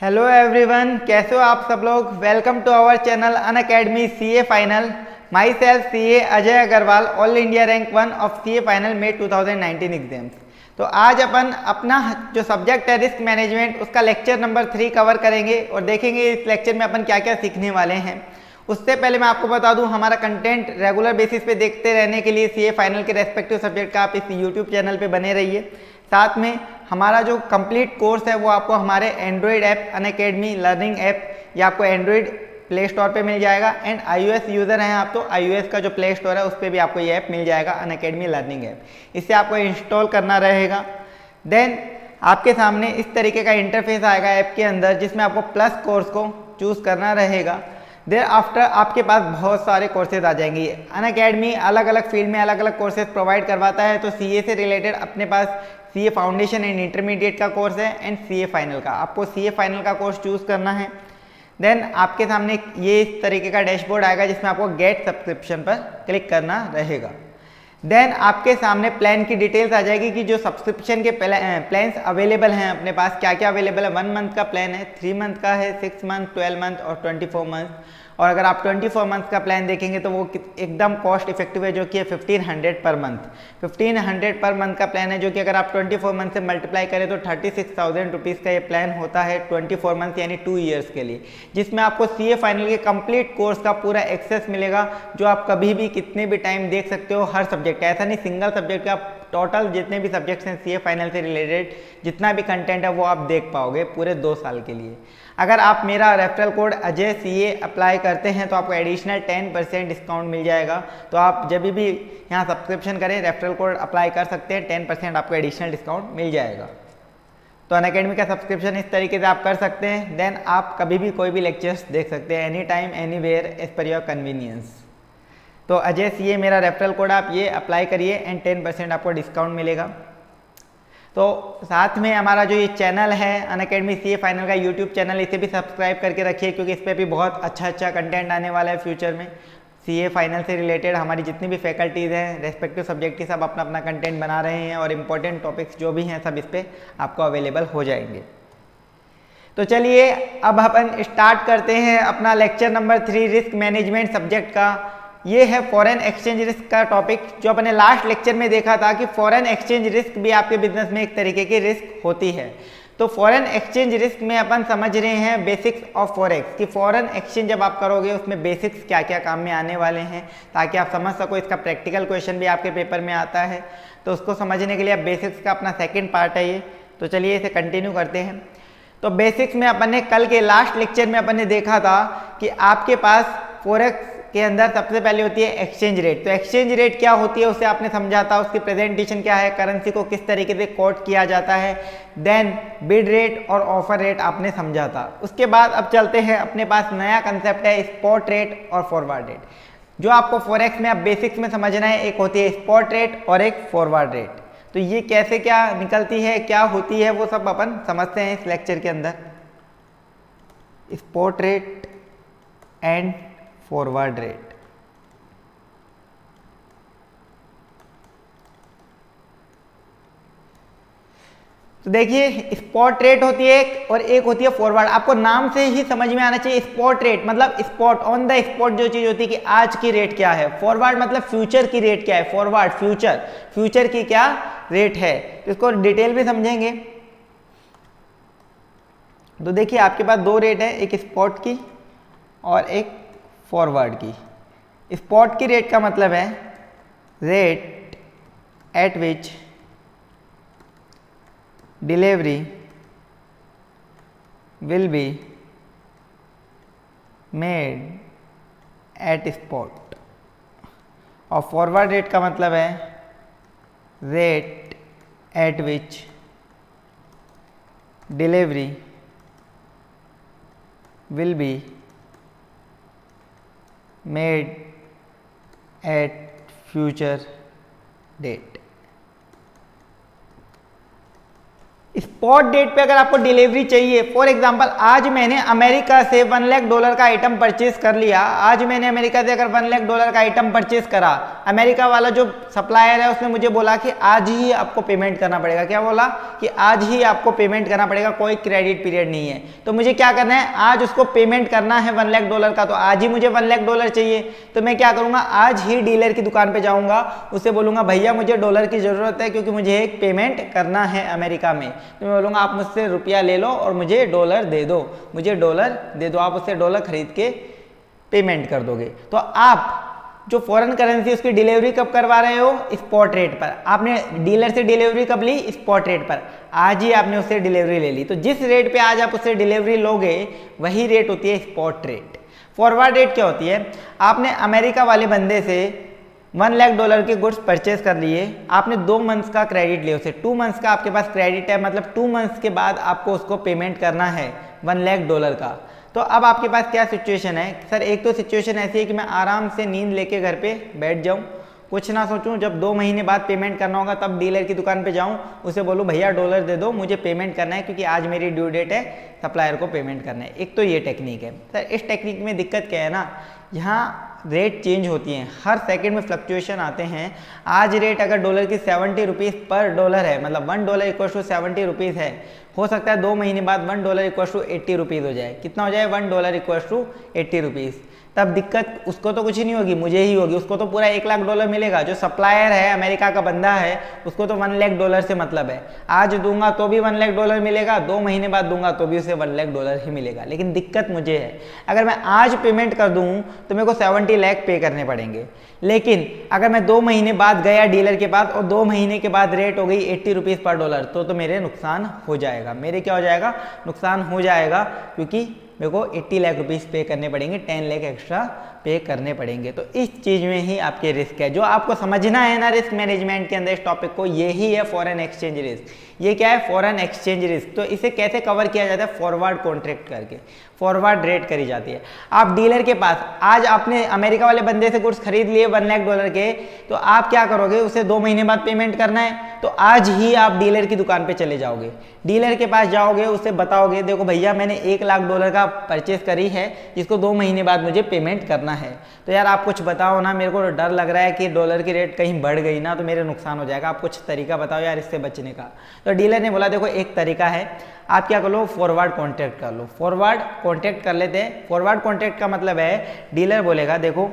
Hello everyone, कैसे हो आप सब लोग। Welcome to our channel Unacademy CA final. Myself CA Ajay Agrawal, all India rank 1 of CA final में 2019 एग्जाम्स। तो आज अपन अपना जो सब्जेक्ट है रिस्क मैनेजमेंट, उसका लेक्चर नंबर 3 कवर करेंगे और देखेंगे इस लेक्चर में अपन क्या क्या सीखने वाले हैं। उससे पहले मैं आपको बता दूं, हमारा कंटेंट रेगुलर बेसिस पे देखते रहने के लिए सीए फाइनल के रेस्पेक्टिव सब्जेक्ट का आप इस यूट्यूब चैनल पे बने रहिए। साथ में हमारा जो कंप्लीट कोर्स है वो आपको हमारे Android app Unacademy learning app या आपको एंड्रॉयड प्ले स्टोर पे मिल जाएगा। एंड iOS यूज़र हैं आप तो iOS का जो प्ले स्टोर है उस पर भी आपको ये ऐप मिल जाएगा, अनअकैडमी लर्निंग ऐप। इसे आपको इंस्टॉल करना रहेगा। देन आपके सामने इस तरीके का इंटरफेस आएगा ऐप के अंदर, जिसमें आपको प्लस कोर्स को चूज़ करना रहेगा। देर आफ्टर आपके पास बहुत सारे कोर्सेज आ जाएंगे। अनअकैडमी अलग अलग फील्ड में अलग अलग कोर्सेज प्रोवाइड करवाता है। तो सीए से रिलेटेड अपने पास सीए फाउंडेशन एंड इंटरमीडिएट का कोर्स है एंड सीए फाइनल का। आपको सीए फाइनल का कोर्स चूज़ करना है। देन आपके सामने ये इस तरीके का डैशबोर्ड आएगा, जिसमें आपको गेट सब्सक्रिप्शन पर क्लिक करना रहेगा। देन आपके सामने प्लान की डिटेल्स आ जाएगी कि जो सब्सक्रिप्शन के प्लान्स अवेलेबल हैं अपने पास, क्या क्या अवेलेबल है। 1 मंथ का प्लान है, 3 मंथ का है, 6 मंथ, 12 मंथ और 24 मंथ। और अगर आप 24 मंथ का प्लान देखेंगे तो वो एकदम कॉस्ट इफेक्टिव है, जो कि है 1500 पर मंथ। 1500 पर मंथ का प्लान है, जो कि अगर आप 24 मंथ से मल्टीप्लाई करें तो 36,000 रुपीज़ का ये प्लान होता है 24 मंथ यानी 2 ईयर्स के लिए, जिसमें आपको सीए फाइनल के कंप्लीट कोर्स का पूरा एक्सेस मिलेगा, जो आप कभी भी कितने भी टाइम देख सकते हो। हर सब्जेक्ट, ऐसा नहीं सिंगल सब्जेक्ट का, टोटल जितने भी सब्जेक्ट्स हैं सीए फाइनल से रिलेटेड, जितना भी कंटेंट है वो आप देख पाओगे पूरे 2 साल के लिए। अगर आप मेरा referral code Ajay CA apply करते हैं तो आपको एडिशनल 10% डिस्काउंट मिल जाएगा। तो आप जब भी यहाँ सब्सक्रिप्शन करें रेफरल कोड अप्लाई कर सकते हैं, 10% आपको एडिशनल डिस्काउंट मिल जाएगा। तो अनअकैडमी का सब्सक्रिप्शन इस तरीके से आप कर सकते हैं। देन आप कभी भी कोई भी लेक्चर्स देख सकते हैं, any time anywhere as per your convenience. तो अजय सीए मेरा रेफरल कोड, आप ये अप्लाई करिए एंड 10% आपको डिस्काउंट मिलेगा। तो साथ में हमारा जो ये चैनल है अनअकैडमी सीए फाइनल का यूट्यूब चैनल, इसे भी सब्सक्राइब करके रखिए, क्योंकि इस पर भी बहुत अच्छा कंटेंट आने वाला है फ्यूचर में। सीए फाइनल से रिलेटेड हमारी जितनी भी फैकल्टीज़ हैं रेस्पेक्टिव सब्जेक्ट की, सब अपना अपना कंटेंट बना रहे हैं और इम्पोर्टेंट टॉपिक्स जो भी हैं सब इस पर आपको अवेलेबल हो जाएंगे। तो चलिए अब अपन स्टार्ट करते हैं अपना lecture number 3 risk management subject का। ये है फॉरेन एक्सचेंज रिस्क का टॉपिक, जो अपने लास्ट लेक्चर में देखा था कि फॉरेन एक्सचेंज रिस्क भी आपके बिजनेस में एक तरीके की रिस्क होती है। तो फॉरेन एक्सचेंज रिस्क में अपन समझ रहे हैं बेसिक्स ऑफ फॉरेक्स, कि फॉरेन एक्सचेंज जब आप करोगे उसमें बेसिक्स क्या क्या काम में आने वाले हैं, ताकि आप समझ सको। इसका प्रैक्टिकल क्वेश्चन भी आपके पेपर में आता है, तो उसको समझने के लिए अब बेसिक्स का अपना सेकेंड पार्ट है ये। तो चलिए इसे कंटिन्यू करते हैं। तो बेसिक्स में अपन ने कल के लास्ट लेक्चर में अपन ने देखा था कि आपके पास फॉरेक्स के अंदर सबसे पहले होती है एक्सचेंज रेट। तो एक्सचेंज रेट क्या होती है उसे आपने समझा था, उसकी प्रेजेंटेशन क्या है, करेंसी को किस तरीके से कोट किया जाता है। देन बिड रेट और ऑफर रेट आपने समझा था। उसके बाद अब चलते हैं, अपने पास नया कंसेप्ट है स्पॉट रेट और फॉरवर्ड रेट, जो आपको फॉरेक्स में अब बेसिक्स में समझना है। एक होती है स्पॉट रेट और एक फॉरवर्ड रेट। तो ये कैसे क्या निकलती है, क्या होती है, वो सब अपन समझते हैं इस लेक्चर के अंदर। Spot rate and forward rate. तो देखिए स्पॉट रेट होती है एक, और एक होती है फॉरवर्ड। आपको नाम से ही समझ में आना चाहिए। स्पॉट रेट मतलब स्पॉट, ऑन द स्पॉट जो चीज होती है कि आज की रेट क्या है। फॉरवर्ड मतलब फ्यूचर की रेट क्या है। फॉरवर्ड फ्यूचर, फ्यूचर की क्या रेट है। तो इसको डिटेल में समझेंगे। तो देखिए आपके पास 2 रेट है, एक स्पॉट की और एक फॉरवर्ड की। स्पॉट की रेट का मतलब है rate at which delivery will be made at spot. और फॉरवर्ड रेट का मतलब है rate at which delivery will be made at future date. Spot date पे अगर आपको डिलीवरी चाहिए, फॉर एग्जांपल आज मैंने अमेरिका से $1 लाख का आइटम परचेज कर लिया, आज मैंने अमेरिका से अगर $1 लाख का आइटम परचेज करा, अमेरिका वाला जो सप्लायर है उसने मुझे बोला कि आज ही आपको पेमेंट करना पड़ेगा। क्या बोला कि आज ही आपको पेमेंट करना पड़ेगा, कोई क्रेडिट पीरियड नहीं है। तो मुझे क्या करना है, आज उसको पेमेंट करना है $1 लाख का, तो आज ही मुझे $1 लाख चाहिए। तो मैं क्या करूंगा, आज ही डीलर की दुकान पे जाऊंगा, उससे बोलूंगा भैया मुझे डॉलर की जरूरत है क्योंकि मुझे एक पेमेंट करना है अमेरिका में। तो मैं बोलूंगा आप मुझसे रुपया ले लो और मुझे डॉलर दे दो, मुझे डॉलर दे दो, आप उससे डॉलर खरीद के पेमेंट कर दोगे। तो आप जो फॉरेन करेंसी उसकी डिलीवरी कब करवा रहे हो, स्पॉट रेट पर। आपने डीलर से डिलीवरी कब ली, स्पॉट रेट पर, आज ही आपने उससे डिलीवरी ले ली। तो जिस रेट पे आज आप उससे डिलीवरी लोगे वही रेट होती है स्पॉट रेट। फॉरवर्ड रेट क्या होती है, आपने अमेरिका वाले बंदे से $1 लाख के गुड्स परचेज कर लिए, आपने 2 मंथ्स का क्रेडिट लिया उसे, 2 मंथ्स का आपके पास क्रेडिट है, मतलब 2 मंथ्स के बाद आपको उसको पेमेंट करना है $1 लाख का। तो अब आपके पास क्या सिचुएशन है सर, एक तो सिचुएशन ऐसी है कि मैं आराम से नींद लेके घर पे बैठ जाऊं, कुछ ना सोचूं, जब 2 महीने बाद पेमेंट करना होगा तब डीलर की दुकान पे जाऊं, उसे बोलूं भैया डॉलर दे दो, मुझे पेमेंट करना है क्योंकि आज मेरी ड्यू डेट है, सप्लायर को पेमेंट करना है। एक तो ये टेक्निक है सर। इस टेक्निक में दिक्कत क्या है ना, यहाँ रेट चेंज होती हैं, हर सेकंड में फ्लक्चुएशन आते हैं। आज रेट अगर डॉलर की 70 रुपीज़ पर डॉलर है, मतलब $1 = 70 रुपीज़ है, हो सकता है 2 महीने बाद $1 = 80 रुपीज़ हो जाए। कितना हो जाए, $1 = 80 रुपीज़। तब दिक्कत उसको तो कुछ नहीं होगी, मुझे ही होगी। उसको तो पूरा $1 लाख मिलेगा। जो सप्लायर है, अमेरिका का बंदा है, उसको तो $1 लाख से मतलब है। आज दूंगा तो भी $1 लाख मिलेगा, 2 महीने बाद दूंगा तो भी उसे $1 लाख ही मिलेगा। लेकिन दिक्कत मुझे है, अगर मैं आज पेमेंट कर दूं तो मेरे को 70 लाख पे करने पड़ेंगे। लेकिन अगर मैं 2 महीने बाद गया डीलर के पास और 2 महीने के बाद रेट हो गई 80 रुपीज़ पर डॉलर, तो मेरे नुकसान हो जाएगा। मेरे क्या हो जाएगा, नुकसान हो जाएगा, क्योंकि मेरे को 80 लाख रुपीज़ पे करने पड़ेंगे, 10 लाख एक्स्ट्रा पे करने पड़ेंगे। तो इस चीज़ में ही आपके रिस्क है। जो आपको समझना है ना रिस्क मैनेजमेंट के अंदर इस टॉपिक को, यही है फॉरेन एक्सचेंज रिस्क। ये क्या है, फॉरेन एक्सचेंज रिस्क। तो इसे कैसे कवर किया जाता है, फॉरवर्ड कॉन्ट्रैक्ट करके, फॉरवर्ड रेट करी जाती है। आप डीलर के पास, आज आपने अमेरिका वाले बंदे से गुड्स खरीद लिए $1 लाख के, तो आप क्या करोगे, उसे 2 महीने बाद पेमेंट करना है, तो आज ही आप डीलर की दुकान पे चले जाओगे, डीलर के पास जाओगे, उससे बताओगे देखो भैया मैंने $1 लाख का परचेज करी है, जिसको 2 महीने बाद मुझे पेमेंट करना है। तो यार आप कुछ बताओ ना, मेरे को डर लग रहा है कि डॉलर की रेट कहीं बढ़ गई ना तो मेरे नुकसान हो जाएगा, आप कुछ तरीका बताओ यार इससे बचने का। तो डीलर ने बोला देखो एक तरीका है, आप क्या कर लो, फॉरवर्ड कॉन्ट्रैक्ट कर लो। फॉरवर्ड कॉन्ट्रैक्ट कर लेते हैं। फॉरवर्ड कॉन्ट्रैक्ट का मतलब है, डीलर बोलेगा देखो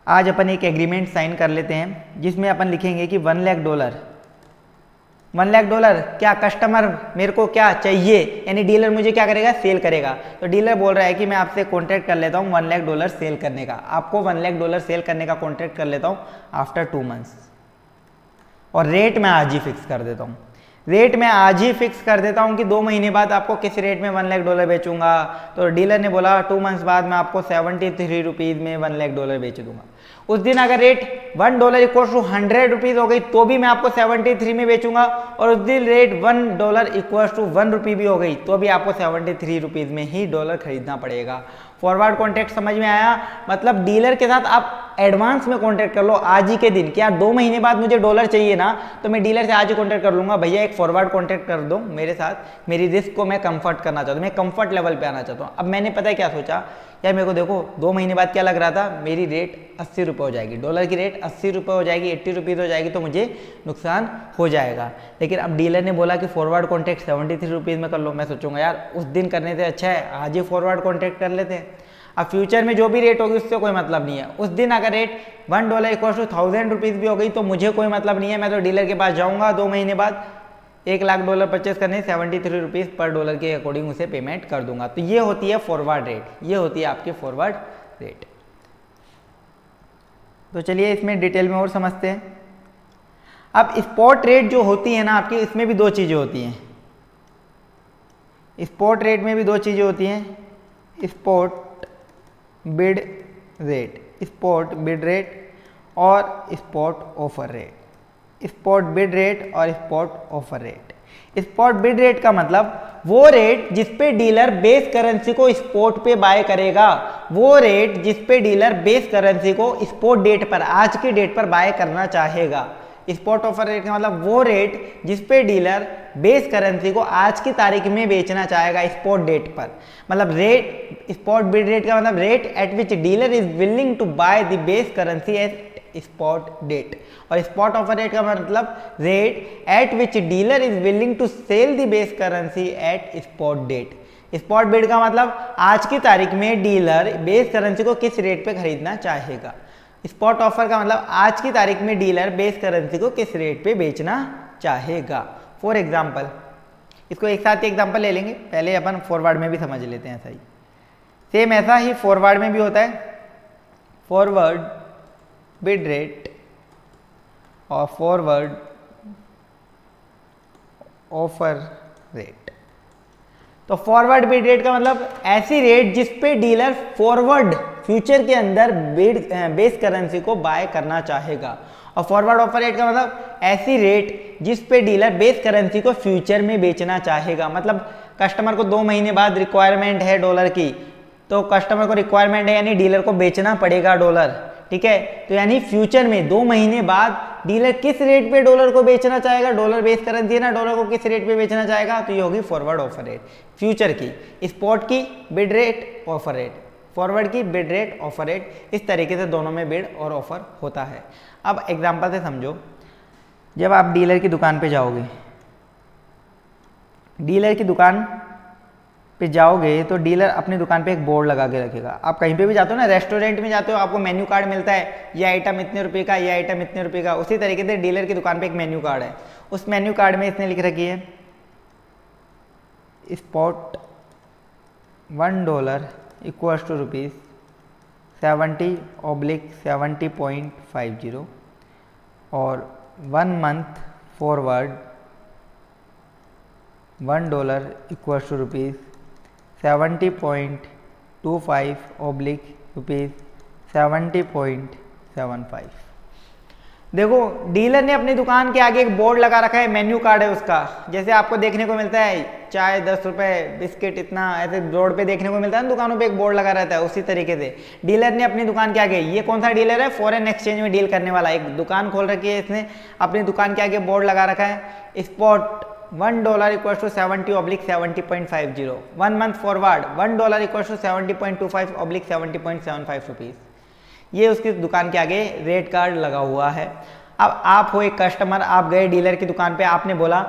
आज अपन एक एग्रीमेंट साइन कर लेते हैं जिसमें अपन लिखेंगे कि $1 लाख क्या कस्टमर मेरे को क्या चाहिए, यानी डीलर मुझे क्या करेगा, सेल करेगा। तो डीलर बोल रहा है कि मैं आपसे कॉन्ट्रैक्ट कर लेता हूँ $1 लाख सेल करने का, आपको $1 लाख सेल करने का कॉन्ट्रैक्ट कर लेता हूँ आफ्टर 2 मंथ्स, और रेट मैं आज ही फिक्स कर देता हूँ। रेट मैं आज ही फिक्स कर देता हूँ कि 2 महीने बाद आपको किस रेट में $1 लाख बेचूंगा। तो डीलर ने बोला 2 मंथ्स बाद मैं आपको 73 रुपीज़ में $1 लाख बेच दूंगा। उस दिन अगर रेट $1 = 100 रुपीज़ हो गई तो भी मैं आपको 73 में बेचूंगा, और उस दिन रेट $1 = 1 रुपये भी हो गई तो भी आपको 73 रुपीज़ में ही डॉलर खरीदना पड़ेगा। फॉरवर्ड कॉन्ट्रैक्ट समझ में आया, मतलब डीलर के साथ आप एडवांस में कॉन्ट्रैक्ट कर लो आज ही के दिन कि यार 2 महीने बाद मुझे डॉलर चाहिए ना, तो मैं डीलर से आज ही कॉन्ट्रैक्ट कर लूंगा, भैया एक फॉरवर्ड कॉन्ट्रैक्ट कर दो मेरे साथ, मेरी रिस्क को मैं कंफर्ट करना चाहता हूँ, मैं कंफर्ट लेवल पे आना चाहता हूँ। अब मैंने पता है क्या सोचा, यार मेरे को देखो 2 महीने बाद क्या लग रहा था, मेरी रेट 80 रुपये हो जाएगी, डॉलर की रेट 80 रुपये हो जाएगी, 80 रुपीज़ हो जाएगी, तो मुझे नुकसान हो जाएगा। लेकिन अब डीलर ने बोला कि फॉरवर्ड कॉन्ट्रैक्ट 73 रुपीज़ में कर लो, मैं सोचूंगा यार उस दिन करने से अच्छा है आज ही फॉरवर्ड कॉन्ट्रैक्ट कर लेते हैं। अब फ्यूचर में जो भी रेट होगी उससे कोई मतलब नहीं है। उस दिन अगर रेट $1 = 1000 रुपीज़ भी हो गई तो मुझे कोई मतलब नहीं है, मैं तो डीलर के पास जाऊंगा 2 महीने बाद, $1 लाख परचेस करने 73 रुपीज़ पर डॉलर के अकॉर्डिंग उसे पेमेंट कर दूंगा। तो ये होती है फॉरवर्ड रेट, ये होती है आपकी फॉरवर्ड रेट। तो चलिए इसमें डिटेल में और समझते हैं। अब स्पॉट रेट जो होती है ना आपकी, इसमें भी 2 चीज़ें होती हैं। स्पॉट रेट में भी 2 चीज़ें होती हैं, spot bid rate, spot bid rate और spot offer rate. Spot bid rate और spot offer rate. Spot bid rate का मतलब वो रेट जिस पे डीलर बेस करेंसी को स्पॉट पे बाय करेगा, वो रेट जिस पे डीलर बेस करेंसी को स्पॉट डेट पर, आज की डेट पर बाय करना चाहेगा। स्पॉट ऑफर रेट का मतलब वो रेट जिस पे डीलर बेस करेंसी को आज की तारीख में बेचना चाहेगा स्पॉट डेट पर। मतलब रेट, स्पॉट बिड रेट का मतलब rate at which dealer is willing to buy the base currency at spot date. और स्पॉट ऑफर रेट का मतलब rate at which dealer is willing to sell the base currency at spot date. Spot bid का मतलब आज की तारीख में dealer base currency को किस रेट पे खरीदना चाहेगा। स्पॉट ऑफर का मतलब आज की तारीख में डीलर बेस करेंसी को किस रेट पे बेचना चाहेगा। फॉर एग्जाम्पल, इसको एक साथ एग्जाम्पल ले लेंगे, पहले अपन फॉरवर्ड में भी समझ लेते हैं। ऐसा ही सेम ऐसा ही फॉरवर्ड में भी होता है। फॉरवर्ड बिड रेट और फॉरवर्ड ऑफर रेट। तो फॉरवर्ड बिड रेट का मतलब ऐसी रेट जिस पे डीलर फॉरवर्ड फ्यूचर के अंदर बेस करेंसी को बाय करना चाहेगा। और फॉरवर्ड ऑफर रेट का मतलब ऐसी रेट जिस पे डीलर बेस करेंसी को फ्यूचर में बेचना चाहेगा। मतलब कस्टमर को 2 महीने बाद रिक्वायरमेंट है डॉलर की, तो कस्टमर को रिक्वायरमेंट है यानी डीलर को बेचना पड़ेगा डॉलर, ठीक है। तो यानी फ्यूचर में 2 महीने बाद डीलर किस रेट पे डॉलर को बेचना चाहेगा, डॉलर बेस करेंसी है ना, डॉलर को किस रेट पे बेचना चाहेगा, तो ये होगी फॉरवर्ड ऑफर रेट। फ्यूचर की, स्पॉट की bid rate offer rate, forward की बिड रेट ऑफर रेट, इस तरीके से दोनों में बिड और ऑफर होता है। अब एग्जांपल से समझो, जब आप डीलर की दुकान पे जाओगे, डीलर की दुकान पे जाओगे तो डीलर अपनी दुकान पे एक बोर्ड लगा के रखेगा। आप कहीं पे भी जाते हो ना, रेस्टोरेंट में जाते हो, आपको मेन्यू कार्ड मिलता है, ये आइटम इतने रुपए का, ये आइटम इतने रुपए का। उसी तरीके से डीलर की दुकान पे एक मेन्यू कार्ड है, उस मेन्यू कार्ड में इसने लिख रखी है स्पॉट $1 इक्वल्स टू ₹70/70.50 और 1 मंथ फॉरवर्ड $1 इक्वल्स टू ₹70.25/70.75। देखो डीलर ने अपनी दुकान के आगे एक बोर्ड लगा रखा है, मेन्यू कार्ड है उसका, जैसे आपको देखने को मिलता है चाय 10 रुपए, बिस्किट इतना, ऐसे रोड पे देखने को मिलता है ना, दुकानों पे एक बोर्ड लगा रहता है। उसी तरीके से डीलर ने अपनी दुकान के आगे, ये कौन सा डीलर है, फॉरेन एक्सचेंज में डील करने वाला, एक दुकान खोल रखी है इसने, अपनी दुकान के आगे बोर्ड लगा रखा है spot $1 equals to 70/70.50, 1 month forward $1 equals to 70.25/70.75 rupees. ये उसकी दुकान के आगे रेट कार्ड लगा हुआ है। अब आप हो एक कस्टमर, आप गए डीलर की दुकान पे, आपने बोला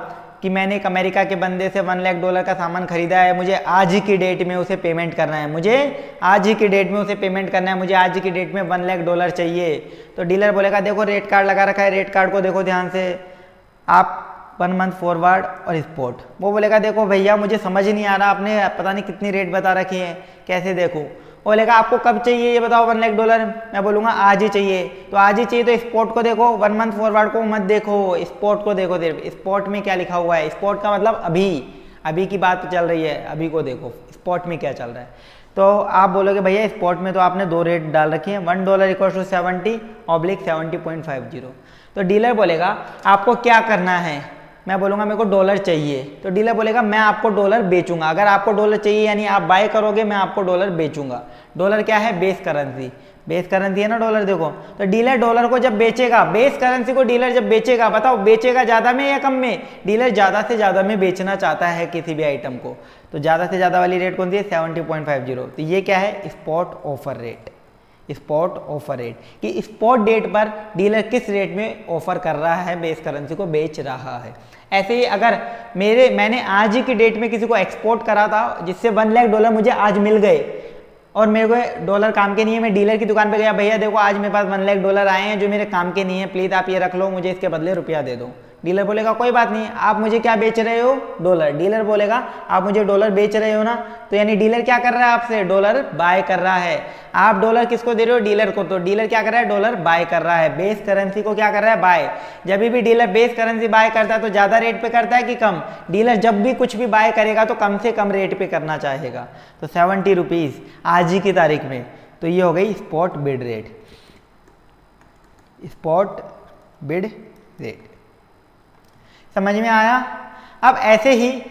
कि मैंने एक अमेरिका के बंदे से $1 लाख का सामान खरीदा है, मुझे आज ही की डेट में उसे पेमेंट करना है, मुझे आज ही की डेट में उसे पेमेंट करना है, मुझे आज ही की डेट में $1 लाख चाहिए। तो डीलर बोलेगा देखो रेट कार्ड लगा रखा है, रेट कार्ड को देखो ध्यान से, आप 1 मंथ फॉरवर्ड और स्पॉट। वो बोलेगा देखो भैया मुझे समझ नहीं आ रहा, आपने पता नहीं कितनी रेट बता रखी है, कैसे देखूँ। वो बोलेगा आपको कब चाहिए ये बताओ $1 लाख। मैं बोलूँगा आज ही चाहिए। तो आज ही चाहिए तो स्पॉट को देखो, 1 मंथ फॉरवर्ड को मत देखो, स्पॉट को देखो। स्पॉट में क्या लिखा हुआ है, स्पॉट का मतलब अभी, अभी की बात चल रही है, अभी को देखो स्पॉट में क्या चल रहा है। तो आप बोलोगे भैया स्पॉट में तो आपने 2 रेट डाल रखी है, $1 इक्वल टू 70/70.50। तो डीलर बोलेगा आपको क्या करना है, मैं बोलूँगा मेरे को डॉलर चाहिए, तो डीलर बोलेगा मैं आपको डॉलर बेचूंगा। अगर आपको डॉलर चाहिए यानी आप बाय करोगे, मैं आपको डॉलर बेचूंगा। डॉलर क्या है, बेस करेंसी, बेस करेंसी है ना डॉलर। देखो तो डीलर डॉलर को जब बेचेगा, बेस करेंसी को डीलर जब बेचेगा, बताओ बेचेगा ज़्यादा में या कम में, डीलर ज़्यादा से ज़्यादा में बेचना चाहता है किसी भी आइटम को। तो ज़्यादा से ज़्यादा वाली रेट कौन सी है, 70.50। तो ये क्या है, spot offer rate. Spot offer rate कि स्पॉट डेट पर डीलर किस रेट में ऑफर कर रहा है, बेस करेंसी को बेच रहा है। ऐसे ही अगर मैंने आज ही की डेट में किसी को एक्सपोर्ट करा था जिससे $1 लाख मुझे आज मिल गए और मेरे को डॉलर काम के नहीं है, मैं डीलर की दुकान पे गया, भैया देखो आज मेरे पास $1 लाख आए हैं जो मेरे काम के नहीं है, प्लीज़ आप ये रख लो, मुझे इसके बदले रुपया दे दो। डीलर बोलेगा कोई बात नहीं, आप मुझे क्या बेच रहे हो, डॉलर। डीलर बोलेगा आप मुझे डॉलर बेच रहे हो ना, तो यानी डीलर क्या कर रहा है, आपसे डॉलर बाय कर रहा है। आप डॉलर किसको दे रहे हो, डीलर को, तो डीलर क्या कर रहा है, डॉलर बाय कर रहा है, बेस करेंसी को क्या कर रहा है, बाय। जब भी डीलर बेस करेंसी बाय करता है तो ज़्यादा रेट पे करता है कि कम, डीलर जब भी कुछ भी बाय करेगा तो कम से कम रेट पे करना चाहेगा। तो 70 रुपीज़ आज ही की तारीख में, तो ये हो गई spot bid rate, spot bid rate. समझ में आया। अब ऐसे ही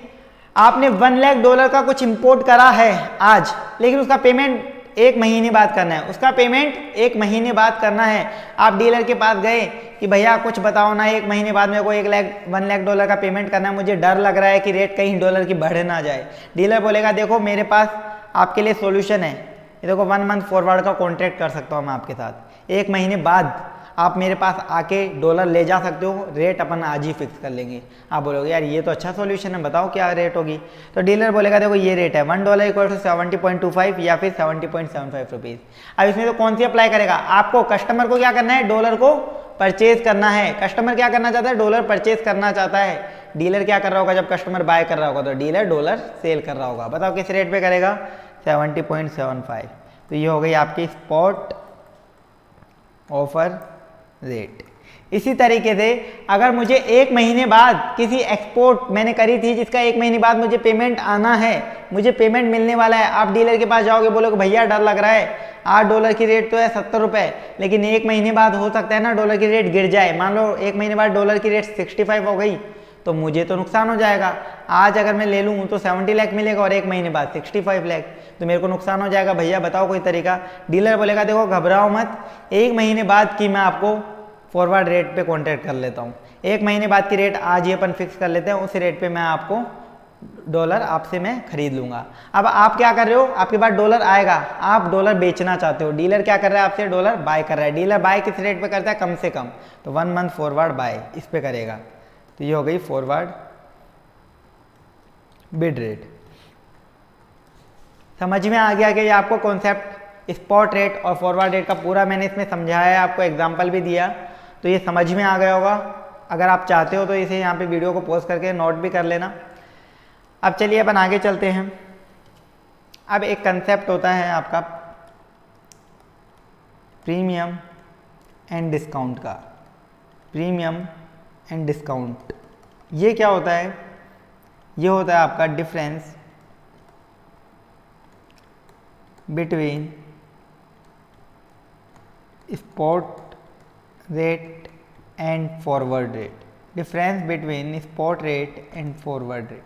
आपने $1 लाख का कुछ इंपोर्ट करा है आज, लेकिन उसका पेमेंट 1 महीने बाद करना है, उसका पेमेंट 1 महीने बाद करना है। आप डीलर के पास गए कि भैया कुछ बताओ ना, 1 महीने बाद मेरे को $1 लाख का पेमेंट करना है, मुझे डर लग रहा है कि रेट कहीं डॉलर की बढ़ ना जाए। डीलर बोलेगा देखो मेरे पास आपके लिए सोल्यूशन है, ये देखो 1 मंथ फॉरवर्ड का कॉन्ट्रैक्ट कर सकता हूँ मैं आपके साथ, 1 महीने बाद आप मेरे पास आके डॉलर ले जा सकते हो, रेट अपन आज ही फिक्स कर लेंगे। आप बोलोगे यार ये तो अच्छा सॉल्यूशन है, बताओ क्या रेट होगी। तो डीलर बोलेगा देखो ये रेट है, $1 = 70.25 या फिर 70.75 रुपीज़। अब इसमें तो कौन सी अप्लाई करेगा, आपको कस्टमर को क्या करना है, डॉलर को परचेज करना है। कस्टमर क्या करना चाहता है, डॉलर परचेज करना चाहता है। डीलर क्या कर रहा होगा, जब कस्टमर बाय कर रहा होगा तो डीलर डॉलर सेल कर रहा होगा। बताओ किस रेट पे करेगा, 70.75। तो ये हो गई आपकी स्पॉट ऑफर रेट। इसी तरीके से अगर मुझे 1 महीने बाद किसी एक्सपोर्ट मैंने करी थी जिसका 1 महीने बाद मुझे पेमेंट आना है, मुझे पेमेंट मिलने वाला है, आप डीलर के पास जाओगे, बोलोगे भैया डर लग रहा है, $8 की रेट तो है 70 रुपये, लेकिन 1 महीने बाद हो सकता है ना डॉलर की रेट गिर जाए। मान लो 1 महीने बाद डॉलर की रेट 65 हो गई तो मुझे तो नुकसान हो जाएगा। आज अगर मैं ले लूँ तो 70 लाख मिलेगा और 1 महीने बाद 65 लाख, तो मेरे को नुकसान हो जाएगा। भैया बताओ कोई तरीका। डीलर बोलेगा देखो घबराओ मत, 1 महीने बाद की मैं आपको फॉरवर्ड रेट पे कॉन्ट्रैक्ट कर लेता हूँ, 1 महीने बाद की रेट आज ही अपन फिक्स कर लेते हैं, उस रेट पे मैं आपको डॉलर आपसे मैं खरीद लूंगा। अब आप क्या कर रहे हो, आपके पास डॉलर आएगा, आप डॉलर बेचना चाहते हो, डीलर क्या कर रहा है आपसे, डॉलर बाय कर रहा है। डीलर बाय किस रेट पे करता है, कम से कम, तो 1 मंथ फॉरवर्ड बाय इस पे करेगा। तो ये हो गई फॉरवर्ड बिड रेट। समझ में आ गया कि ये आपको कॉन्सेप्ट स्पॉट रेट और फॉरवर्ड रेट का पूरा मैंने इसमें समझाया है, आपको एग्जांपल भी दिया, तो ये समझ में आ गया होगा। अगर आप चाहते हो तो इसे यहाँ पे वीडियो को पॉज करके नोट भी कर लेना। अब चलिए अपन आगे चलते हैं। अब एक कंसेप्ट होता है आपका प्रीमियम एंड डिस्काउंट का। प्रीमियम एंड डिस्काउंट ये क्या होता है, ये होता है आपका difference between spot rate and forward rate. Difference between spot rate and forward rate.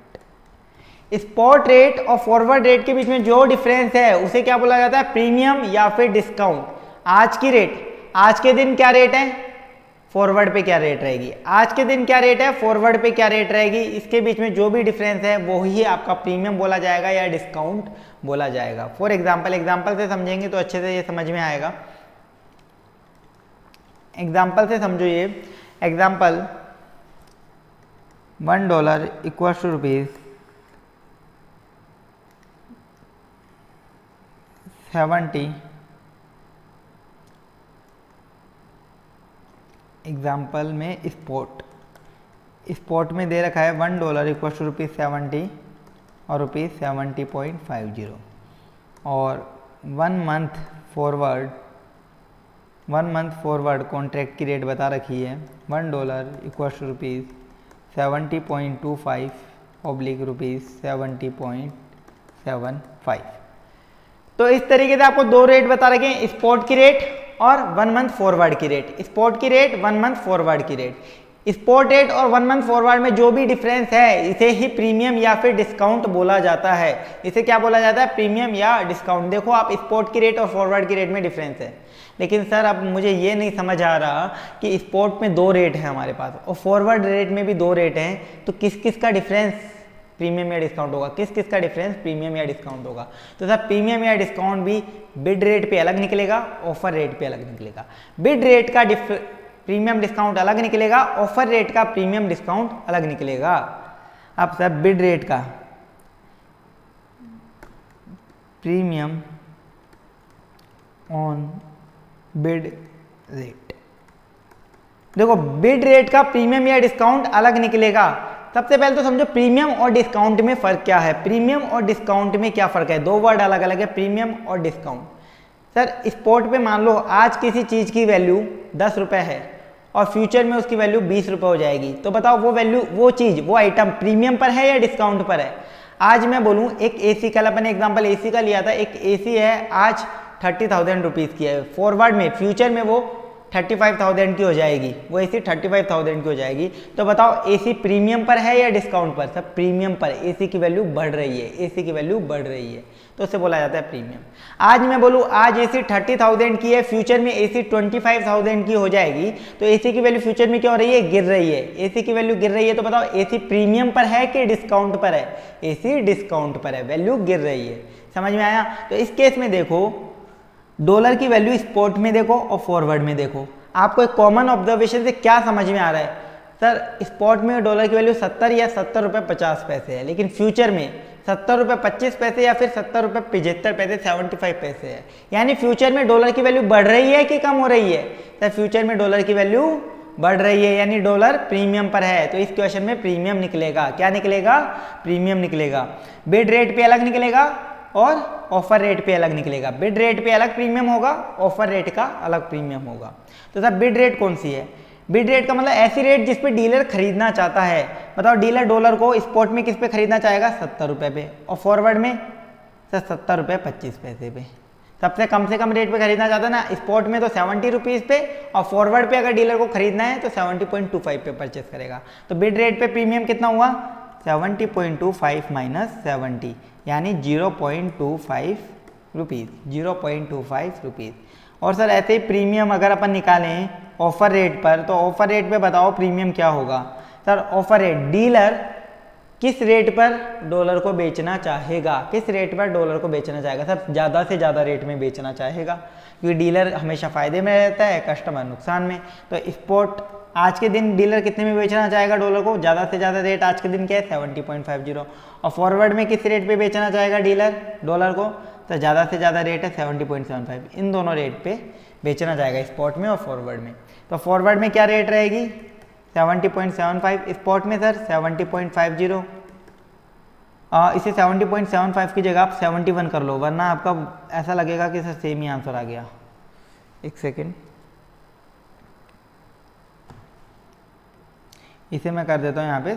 Spot rate और फॉरवर्ड रेट के बीच में जो डिफरेंस है उसे क्या बोला जाता है, प्रीमियम या फिर डिस्काउंट। आज की रेट, आज के दिन क्या रेट है, फॉरवर्ड पे क्या रेट रहेगी, आज के दिन क्या रेट है, फॉरवर्ड पे क्या रेट रहेगी, इसके बीच में जो भी डिफरेंस है वो ही आपका प्रीमियम बोला जाएगा या डिस्काउंट बोला जाएगा। फॉर एग्जांपल, एग्जांपल से समझेंगे तो अच्छे से ये समझ में आएगा। एग्जांपल से समझो ये एग्जांपल, $1 = रुपीज 70। एग्जाम्पल में स्पॉट में दे रखा है $1 = रुपीज़ 70 और रुपीज़ 70.50 और 1 मंथ फॉरवर्ड कॉन्ट्रैक्ट की रेट बता रखी है $1 = रुपीज़ 70.25 / रुपीज़ 70.75। तो इस तरीके से आपको दो रेट बता रखे हैं, स्पॉट की रेट और 1 मंथ फॉरवर्ड की रेट। स्पॉट की रेट, 1 मंथ फॉरवर्ड की रेट। स्पॉट रेट और 1 मंथ फॉरवर्ड में जो भी डिफरेंस है इसे ही प्रीमियम या फिर डिस्काउंट बोला जाता है। इसे क्या बोला जाता है, प्रीमियम या डिस्काउंट। देखो आप स्पॉट की रेट और फॉरवर्ड की रेट में डिफरेंस है, लेकिन सर अब मुझे ये नहीं समझ आ रहा कि स्पॉट में 2 रेट है हमारे पास और फॉरवर्ड रेट में भी 2 रेट हैं, तो किस किस का डिफरेंस प्रीमियम या डिस्काउंट होगा, किस किस का डिफरेंस प्रीमियम या डिस्काउंट होगा। तो सर प्रीमियम या डिस्काउंट भी बिड रेट पे अलग निकलेगा, ऑफर रेट पे अलग निकलेगा। बिड रेट का प्रीमियम डिस्काउंट अलग निकलेगा, ऑफर रेट का प्रीमियम डिस्काउंट अलग निकलेगा। अब सर बिड रेट का प्रीमियम ऑन बिड रेट, देखो बिड रेट का प्रीमियम या डिस्काउंट अलग निकलेगा। सबसे पहले तो समझो प्रीमियम और डिस्काउंट में फर्क क्या है। प्रीमियम और डिस्काउंट में क्या फर्क है, 2 वर्ड अलग अलग है, प्रीमियम और डिस्काउंट। सर स्पॉट पे मान लो आज किसी चीज की वैल्यू 10 रुपए है और फ्यूचर में उसकी वैल्यू 20 रुपए हो जाएगी, तो बताओ वो वैल्यू, वो चीज, वो आइटम प्रीमियम पर है या डिस्काउंट पर है। आज मैं बोलूं एक एसी, कल अपन एग्जाम्पल एसी का लिया था, एक एसी है आज 30,000 रुपीज की है, फॉरवर्ड में फ्यूचर में वो 35,000 की हो जाएगी, वो एसी 35,000 की हो जाएगी। तो बताओ एसी प्रीमियम पर है या डिस्काउंट पर? सब प्रीमियम पर, एसी की वैल्यू बढ़ रही है, एसी की वैल्यू बढ़ रही है, तो उसे बोला जाता है प्रीमियम। आज मैं बोलूँ आज एसी 30,000 की है, फ्यूचर में एसी 25,000 की हो जाएगी, तो एसी की वैल्यू फ्यूचर में क्या हो रही है? गिर रही है, एसी की वैल्यू गिर रही है। तो बताओ एसी प्रीमियम पर है कि डिस्काउंट पर है? एसी डिस्काउंट पर है, वैल्यू गिर रही है। समझ में आया? तो इस केस में देखो डॉलर की वैल्यू स्पॉट में देखो और फॉरवर्ड में देखो, आपको एक कॉमन ऑब्जर्वेशन से क्या समझ में आ रहा है? सर स्पॉट में डॉलर की वैल्यू 70 या 70 रुपये 50 पैसे है, लेकिन फ्यूचर में 70 रुपये 25 पैसे या फिर 70 रुपये 75 पैसे 75 पैसे है। यानी फ्यूचर में डॉलर की वैल्यू बढ़ रही है कि कम हो रही है? सर फ्यूचर में डॉलर की वैल्यू बढ़ रही है, यानी डॉलर प्रीमियम पर है। तो इस क्वेश्चन में प्रीमियम निकलेगा। क्या निकलेगा? प्रीमियम निकलेगा। बिड रेट पे अलग निकलेगा और ऑफर रेट पे अलग निकलेगा। बिड रेट पे अलग प्रीमियम होगा, ऑफर रेट का अलग प्रीमियम होगा। तो सर बिड रेट कौन सी है? बिड रेट का मतलब ऐसी रेट जिस पे डीलर खरीदना चाहता है। बताओ डीलर डॉलर को स्पॉट में किस पे खरीदना चाहेगा? 70 रुपये पे, और फॉरवर्ड में सर 70 रुपये 25 पैसे पे। सबसे कम से कम रेट पे खरीदना चाहता है ना, स्पॉट में तो 70 रुपीज़ पे, और फॉरवर्ड पे अगर डीलर को खरीदना है तो 70.25 पे परचेस करेगा। तो बिड रेट पे प्रीमियम कितना हुआ? 70.25 माइनस 70, यानी 0.25 रुपीज़, 0.25 रुपीज़। और सर ऐसे ही प्रीमियम अगर अपन निकालें ऑफर रेट पर, तो ऑफर रेट पे बताओ प्रीमियम क्या होगा? सर ऑफर रेट, डीलर किस रेट पर डॉलर को बेचना चाहेगा? किस रेट पर डॉलर को बेचना चाहेगा? सर ज़्यादा से ज़्यादा रेट में बेचना चाहेगा, क्योंकि डीलर हमेशा फ़ायदे में रहता है, कस्टमर नुकसान में। तो स्पॉट आज के दिन डीलर कितने में बेचना चाहेगा डॉलर को? ज़्यादा से ज़्यादा रेट आज के दिन क्या है? 70.50। और फॉरवर्ड में किस रेट पे बेचना चाहेगा डीलर डॉलर को? तो ज़्यादा से ज़्यादा रेट है 70.75। इन दोनों रेट पे बेचना जाएगा, स्पॉट में और फॉरवर्ड में। तो फॉरवर्ड में क्या रेट रहेगी? 70.75। स्पॉट में सर 70.50। इसे 70.75 की जगह आप 71 कर लो, वरना आपका ऐसा लगेगा कि सर सेम ही आंसर आ गया। एक सेकेंड, इसे मैं कर देता हूँ यहाँ पे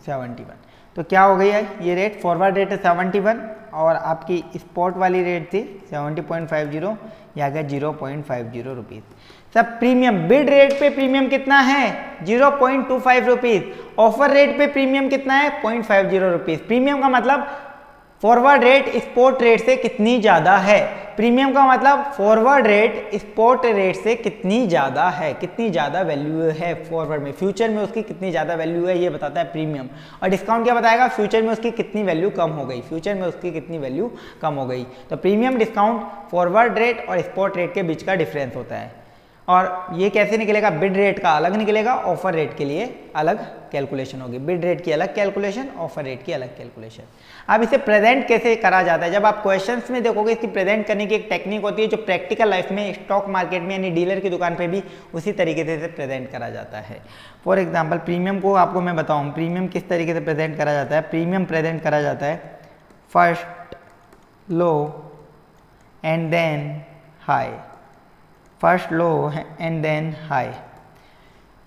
71। तो क्या हो गई है ये रेट? फॉरवर्ड रेट है 71 और आपकी स्पॉट वाली रेट थी 70.50, या गया 0.50 रुपीज़। सब प्रीमियम बिड रेट पे प्रीमियम कितना है? 0.25 रुपीज़। ऑफर रेट पे प्रीमियम कितना है? 0.50 रुपीज़। प्रीमियम का मतलब फॉरवर्ड रेट स्पॉट रेट से कितनी ज़्यादा है। प्रीमियम का मतलब फॉरवर्ड रेट स्पॉट रेट से कितनी ज़्यादा है, कितनी ज़्यादा वैल्यू है फॉरवर्ड में, फ्यूचर में उसकी कितनी ज़्यादा वैल्यू है, ये बताता है प्रीमियम। और डिस्काउंट क्या बताएगा? फ्यूचर में उसकी कितनी वैल्यू कम हो गई, फ्यूचर में उसकी कितनी वैल्यू कम हो गई। तो प्रीमियम डिस्काउंट फॉरवर्ड रेट और स्पॉट रेट के बीच का डिफरेंस होता है। और ये कैसे निकलेगा? बिड रेट का अलग निकलेगा, ऑफर रेट के लिए अलग कैलकुलेशन होगी। बिड रेट की अलग कैलकुलेशन, ऑफर रेट की अलग कैलकुलेशन। अब इसे प्रेजेंट कैसे करा जाता है? जब आप क्वेश्चंस में देखोगे इसकी प्रेजेंट करने की एक टेक्निक होती है, जो प्रैक्टिकल लाइफ में स्टॉक मार्केट में यानी डीलर की दुकान पे भी उसी तरीके से प्रेजेंट करा जाता है। फॉर एग्जाम्पल प्रीमियम को आपको मैं बताऊँ, प्रीमियम किस तरीके से प्रेजेंट करा जाता है। प्रीमियम प्रेजेंट करा जाता है first low and then high, first low and then high.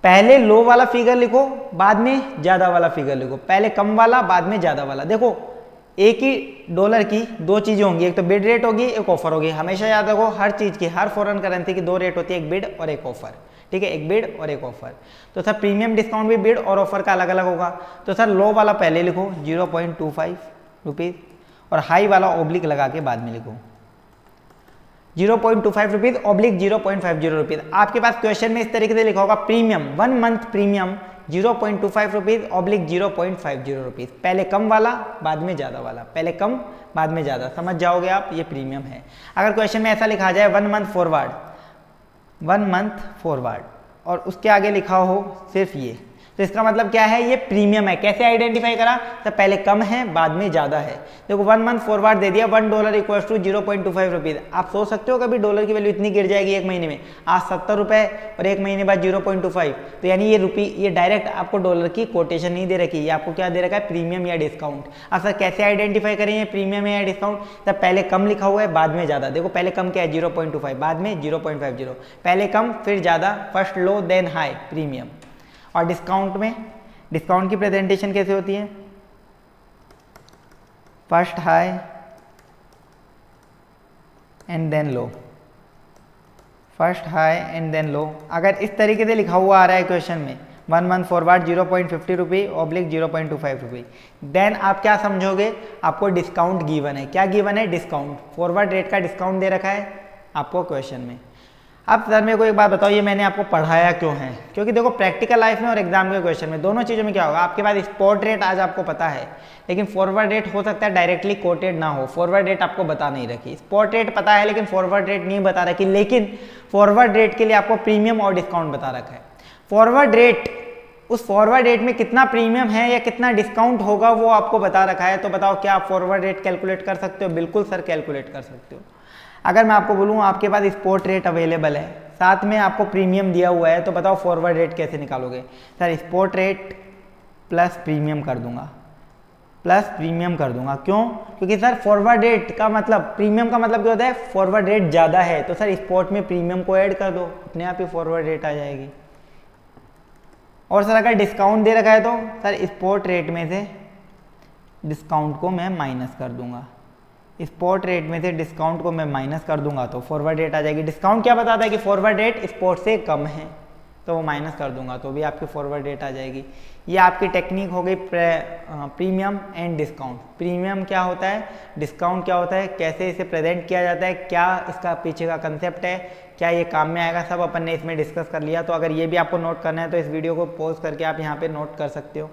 पहले लो वाला फिगर लिखो, बाद में ज़्यादा वाला फिगर लिखो, पहले कम वाला बाद में ज़्यादा वाला। देखो एक ही डॉलर की दो चीज़ें होंगी, एक तो बिड रेट होगी, एक ऑफर होगी। हमेशा याद रखो हर चीज़ की, हर फॉरेन करेंसी की दो रेट होती है, एक बिड और एक ऑफर। ठीक है, एक बिड और एक ऑफर। तो सर प्रीमियम डिस्काउंट भी बिड और ऑफर का अलग अलग होगा। तो सर लो वाला पहले लिखो 0.25 रुपीज़, और हाई वाला ओब्लिक लगा के बाद में लिखो 0.25 रुपीज़ ऑब्लिक 0.50 रुपीज़। आपके पास क्वेश्चन में इस तरीके से लिखा होगा premium 1 month premium 0.25 rupees oblique 0.50 rupees. पहले कम वाला बाद में ज़्यादा वाला, पहले कम बाद में ज़्यादा, समझ जाओगे आप, ये प्रीमियम है। अगर क्वेश्चन में ऐसा लिखा जाए 1 मंथ फॉरवर्ड, 1 मंथ फॉरवर्ड, और उसके आगे लिखा हो सिर्फ ये, तो इसका मतलब क्या है? ये प्रीमियम है। कैसे आइडेंटिफाई करा? तो पहले कम है बाद में ज़्यादा है। देखो 1 मंथ फॉरवर्ड दे दिया, $1 इक्वल्स टू 0.25 रुपीज़। आप सोच सकते हो कभी डॉलर की वैल्यू इतनी गिर जाएगी एक महीने में? आज 70 रुपये और एक महीने बाद 0.25, तो यानी ये डायरेक्ट आपको डॉलर की कोटेशन नहीं दे रखी, ये आपको क्या दे रखा है? प्रीमियम या डिस्काउंट। अब सर कैसे आइडेंटिफाई करें प्रीमियम या डिस्काउंट? तब पहले कम लिखा हुआ है बाद में ज़्यादा। देखो पहले कम क्या है? 0.25, बाद में 0.50, पहले कम फिर ज़्यादा, first low then high, premium. और डिस्काउंट में, डिस्काउंट की प्रेजेंटेशन कैसे होती है? First high and then low, first high and then low. अगर इस तरीके से लिखा हुआ आ रहा है क्वेश्चन में 1 मंथ फॉरवर्ड 0.50 रुपी ऑब्लिक 0.25 रुपी, देन आप क्या समझोगे, आपको डिस्काउंट गिवन है। क्या गिवन है? डिस्काउंट। फॉरवर्ड रेट का डिस्काउंट दे रखा है आपको क्वेश्चन में। अब सर मेरे को एक बात बताओ, ये मैंने आपको पढ़ाया क्यों है? क्योंकि देखो प्रैक्टिकल लाइफ में और एग्जाम के क्वेश्चन में दोनों चीज़ों में क्या होगा, आपके पास स्पॉट रेट आज आपको पता है, लेकिन फॉरवर्ड रेट हो सकता है डायरेक्टली कोटेड ना हो, फॉरवर्ड रेट आपको बता नहीं रखी। स्पॉट रेट पता है लेकिन फॉरवर्ड रेट नहीं बता रखी, लेकिन फॉरवर्ड रेट के लिए आपको प्रीमियम और डिस्काउंट बता रखा है। फॉरवर्ड रेट, उस फॉरवर्ड रेट में कितना प्रीमियम है या कितना डिस्काउंट होगा वो आपको बता रखा है। तो बताओ क्या आप फॉरवर्ड रेट कैलकुलेट कर सकते हो? बिल्कुल सर कैलकुलेट कर सकते हो। अगर मैं आपको बोलूँ आपके पास स्पॉट रेट अवेलेबल है, साथ में आपको प्रीमियम दिया हुआ है, तो बताओ फॉरवर्ड रेट कैसे निकालोगे? Sir spot rate plus premium कर दूंगा, प्लस प्रीमियम कर दूंगा। क्यों? क्योंकि सर फॉरवर्ड रेट का मतलब, प्रीमियम का मतलब क्या होता है? फॉरवर्ड रेट ज़्यादा है, तो सर स्पॉट में प्रीमियम को ऐड कर दो, अपने आप ही फॉरवर्ड रेट आ जाएगी। और सर अगर डिस्काउंट दे रखा है तो सर स्पॉट रेट में से डिस्काउंट को मैं माइनस कर दूंगा, स्पॉट रेट में से डिस्काउंट को मैं माइनस कर दूंगा तो फॉरवर्ड रेट आ जाएगी। डिस्काउंट क्या बताता है कि फॉरवर्ड रेट स्पॉट से कम है, तो वो माइनस कर दूंगा तो भी आपकी फॉरवर्ड रेट आ जाएगी। ये आपकी टेक्निक हो गई प्रीमियम एंड डिस्काउंट। प्रीमियम क्या होता है, डिस्काउंट क्या होता है, कैसे इसे प्रेजेंट किया जाता है, क्या इसका पीछे का कंसेप्ट है, क्या ये काम में आएगा, सब अपन ने इसमें डिस्कस कर लिया। तो अगर ये भी आपको नोट करना है तो इस वीडियो को पॉज करके आप यहाँ पे नोट कर सकते हो।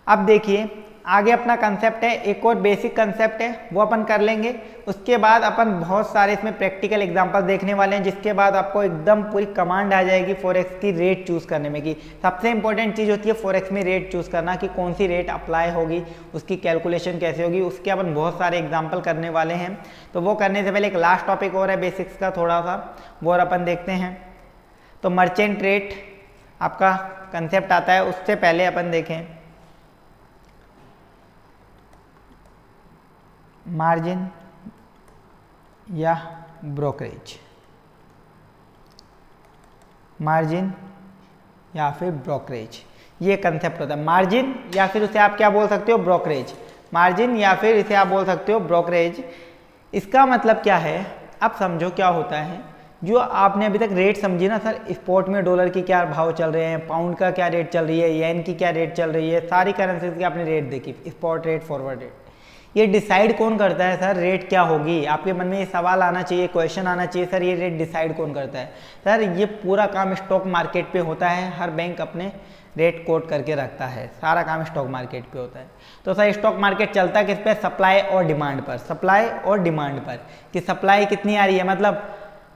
अब देखिए आगे अपना कंसेप्ट है, एक और बेसिक कंसेप्ट है वो अपन कर लेंगे। उसके बाद अपन बहुत सारे इसमें प्रैक्टिकल एग्जांपल देखने वाले हैं, जिसके बाद आपको एकदम पूरी कमांड आ जाएगी फॉरेक्स की रेट चूज़ करने में। कि सबसे इंपॉर्टेंट चीज़ होती है फॉरेक्स में रेट चूज़ करना, कि कौन सी रेट अप्लाई होगी, उसकी कैलकुलेशन कैसे होगी, उसके अपन बहुत सारे एग्जाम्पल करने वाले हैं। तो वो करने से पहले एक लास्ट टॉपिक और है बेसिक्स का थोड़ा सा, वो और अपन देखते हैं। तो मर्चेंट रेट आपका कंसेप्ट आता है, उससे पहले अपन देखें मार्जिन या ब्रोकरेज, मार्जिन या फिर ब्रोकरेज, ये कंसेप्ट होता है। मार्जिन या फिर उसे आप क्या बोल सकते हो, ब्रोकरेज। मार्जिन या फिर इसे आप बोल सकते हो ब्रोकरेज। इसका मतलब क्या है, अब समझो क्या होता है। जो आपने अभी तक रेट समझी ना सर, स्पॉट में डॉलर की क्या भाव चल रहे हैं, पाउंड का क्या रेट चल रही है, येन की क्या रेट चल रही है, सारी करेंसीज की आपने रेट देखी, स्पॉट रेट, फॉरवर्ड रेट। ये डिसाइड कौन करता है सर, रेट क्या होगी? आपके मन में ये सवाल आना चाहिए, क्वेश्चन आना चाहिए, सर ये रेट डिसाइड कौन करता है? सर ये पूरा काम स्टॉक मार्केट पे होता है, हर बैंक अपने रेट कोट करके रखता है, सारा काम स्टॉक मार्केट पे होता है। तो सर स्टॉक मार्केट चलता है किस पे, सप्लाई और डिमांड पर, सप्लाई और डिमांड पर, कि सप्लाई कितनी आ रही है, मतलब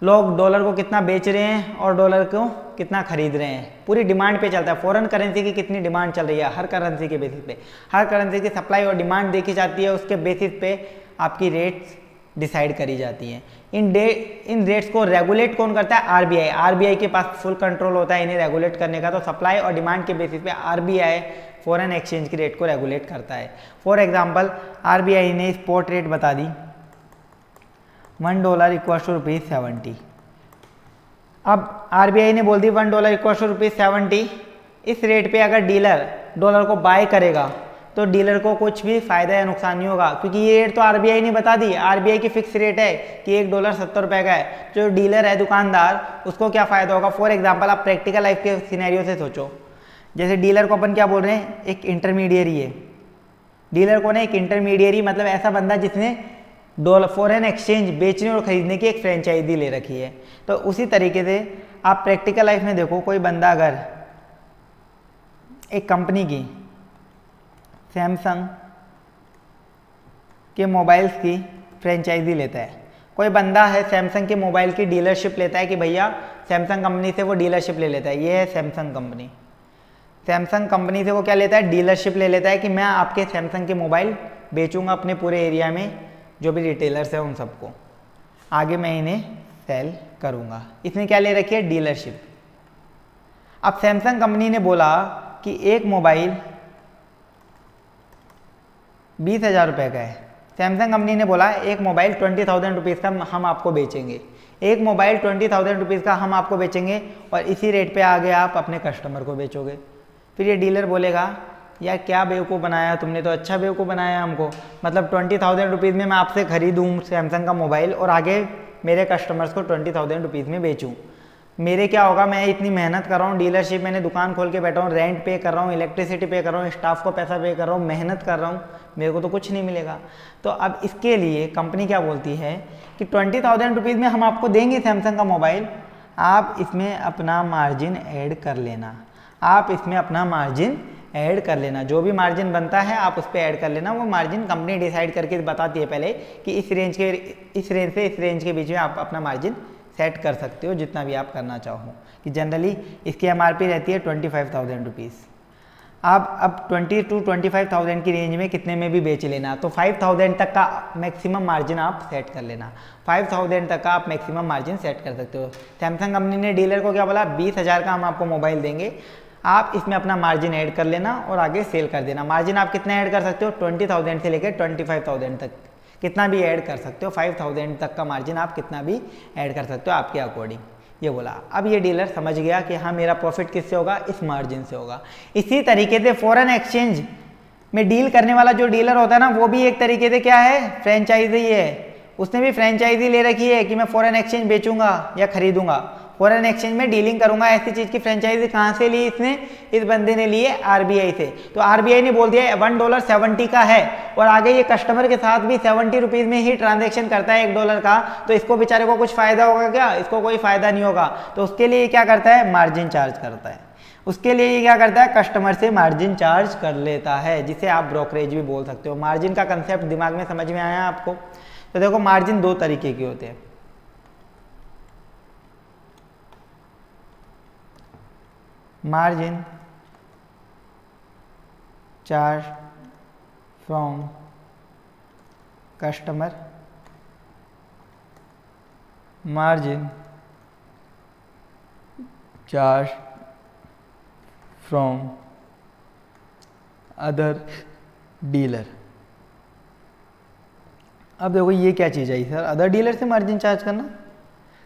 लोग डॉलर को कितना बेच रहे हैं और डॉलर को कितना खरीद रहे हैं, पूरी डिमांड पे चलता है। फॉरेन करेंसी की कितनी डिमांड चल रही है, हर करेंसी के बेसिस पे, हर करेंसी की सप्लाई और डिमांड देखी जाती है, उसके बेसिस पे आपकी रेट्स डिसाइड करी जाती हैं। इन रेट्स को रेगुलेट कौन करता है, आरबीआई। आरबीआई के पास फुल कंट्रोल होता है इन्हें रेगुलेट करने का। तो सप्लाई और डिमांड के बेसिस पे आरबीआई फॉरेन एक्सचेंज की रेट को रेगुलेट करता है। फॉर एग्जाम्पल आरबीआई ने स्पॉट रेट बता दी $1 इक्वल्स टू ₹70। अब आरबीआई ने बोल दी $1 इक्वल्स टू ₹70। इस रेट पे अगर डीलर डॉलर को बाय करेगा तो डीलर को कुछ भी फायदा या नुकसान नहीं होगा, क्योंकि ये रेट तो आरबीआई ने बता दी। आरबीआई की फिक्स रेट है कि $1 ₹70 का है। जो डीलर है, दुकानदार, उसको क्या फायदा होगा? फॉर एग्जाम्पल आप प्रैक्टिकल लाइफ के सिनेरियो से सोचो। जैसे डीलर को अपन क्या बोल रहे हैं, एक इंटरमीडियरी है। डीलर को ना एक इंटरमीडियरी मतलब ऐसा बंदा जिसने डॉलर फॉरेन एक्सचेंज बेचने और खरीदने की एक फ्रेंचाइजी ले रखी है। तो उसी तरीके से आप प्रैक्टिकल लाइफ में देखो, कोई बंदा अगर एक कंपनी की, सैमसंग के मोबाइल्स की फ्रेंचाइजी लेता है, कोई बंदा है सैमसंग के मोबाइल की डीलरशिप लेता है कि भैया सैमसंग कंपनी से वो डीलरशिप ले लेता है। ये है सैमसंग कंपनी। सैमसंग कंपनी से वो क्या लेता है, डीलरशिप ले लेता है कि मैं आपके सैमसंग के मोबाइल बेचूंगा अपने पूरे एरिया में, जो भी रिटेलर्स हैं उन सबको, आगे मैं इन्हें सेल करूंगा। इसने क्या ले रखी है, डीलरशिप। अब सैमसंग कंपनी ने बोला कि एक मोबाइल 20,000 रुपये का है। सैमसंग कंपनी ने बोला एक मोबाइल 20,000 रुपीज़ का हम आपको बेचेंगे, एक मोबाइल 20,000 रुपीज़ का हम आपको बेचेंगे और इसी रेट पे आगे आप अपने कस्टमर को बेचोगे। फिर ये डीलर बोलेगा यार क्या बेवकूफ़ बनाया तुमने, तो अच्छा बेवकूफ़ बनाया हमको। मतलब 20,000 रुपीज़ में मैं आपसे खरीदूँ सैमसंग का मोबाइल और आगे मेरे कस्टमर्स को 20,000 रुपीज़ में बेचूँ। मेरे क्या होगा, मैं इतनी मेहनत कर रहा हूँ, डीलरशिप मैंने दुकान खोल के बैठा हूँ, रेंट पे कर रहा हूँ, इलेक्ट्रिसिटी पे कर रहा हूँ, स्टाफ को पैसा पे कर रहा हूँ, मेहनत कर रहा हूँ, मेरे को तो कुछ नहीं मिलेगा। तो अब इसके लिए कंपनी क्या बोलती है कि 20,000 रुपीज़ में हम आपको देंगे सैमसंग का मोबाइल, आप इसमें अपना मार्जिन ऐड कर लेना, आप इसमें अपना मार्जिन ऐड कर लेना, जो भी मार्जिन बनता है आप उस पर ऐड कर लेना। वो मार्जिन कंपनी डिसाइड करके बताती है पहले कि इस रेंज से इस रेंज के बीच में आप अपना मार्जिन सेट कर सकते हो, जितना भी आप करना चाहो। कि जनरली इसकी एमआरपी रहती है 25,000 रुपीज़। आप अब 20 to 25,000 की रेंज में कितने में भी बेच लेना, तो 5,000 तक का मैक्सिमम मार्जिन आप सेट कर लेना, 5,000 तक का आप मैक्सिमम मार्जिन सेट कर सकते हो। सैमसंग कंपनी ने डीलर को क्या बोला, 20,000 का हम आपको मोबाइल देंगे, आप इसमें अपना मार्जिन ऐड कर लेना और आगे सेल कर देना। मार्जिन आप कितना ऐड कर सकते हो, 20,000 से लेकर 25,000 तक कितना भी ऐड कर सकते हो, 5,000 तक का मार्जिन आप कितना भी ऐड कर सकते हो आपके अकॉर्डिंग, ये बोला। अब ये डीलर समझ गया कि हाँ मेरा प्रॉफिट किससे होगा, इस मार्जिन से होगा। इसी तरीके से फॉरेन एक्सचेंज में डील करने वाला जो डीलर होता है ना, वो भी एक तरीके से क्या है, फ्रेंचाइजी है। उसने भी फ्रेंचाइजी ले रखी है कि मैं फॉरेन एक्सचेंज बेचूंगा या खरीदूंगा, फॉरेन एक्सचेंज में डीलिंग करूंगा। ऐसी चीज की फ्रेंचाइजी कहाँ से ली इसने, इस बंदे ने ली है आरबीआई से। तो आरबीआई ने बोल दिया $1.70 का है और आगे ये कस्टमर के साथ भी 70 रुपीज में ही ट्रांजेक्शन करता है $1 का, तो इसको बेचारे को कुछ फायदा होगा क्या, इसको कोई फायदा नहीं होगा। तो उसके लिए क्या करता है, मार्जिन चार्ज करता है। उसके लिए क्या करता है, कस्टमर से मार्जिन चार्ज कर लेता है, जिसे आप ब्रोकरेज भी बोल सकते हो। मार्जिन का कंसेप्ट दिमाग में समझ में आया आपको। तो देखो मार्जिन दो तरीके के होते हैं। Margin charge from customer, margin charge from other dealer. अब देखो ये क्या चीज़ आई सर, अदर डीलर से मार्जिन चार्ज करना,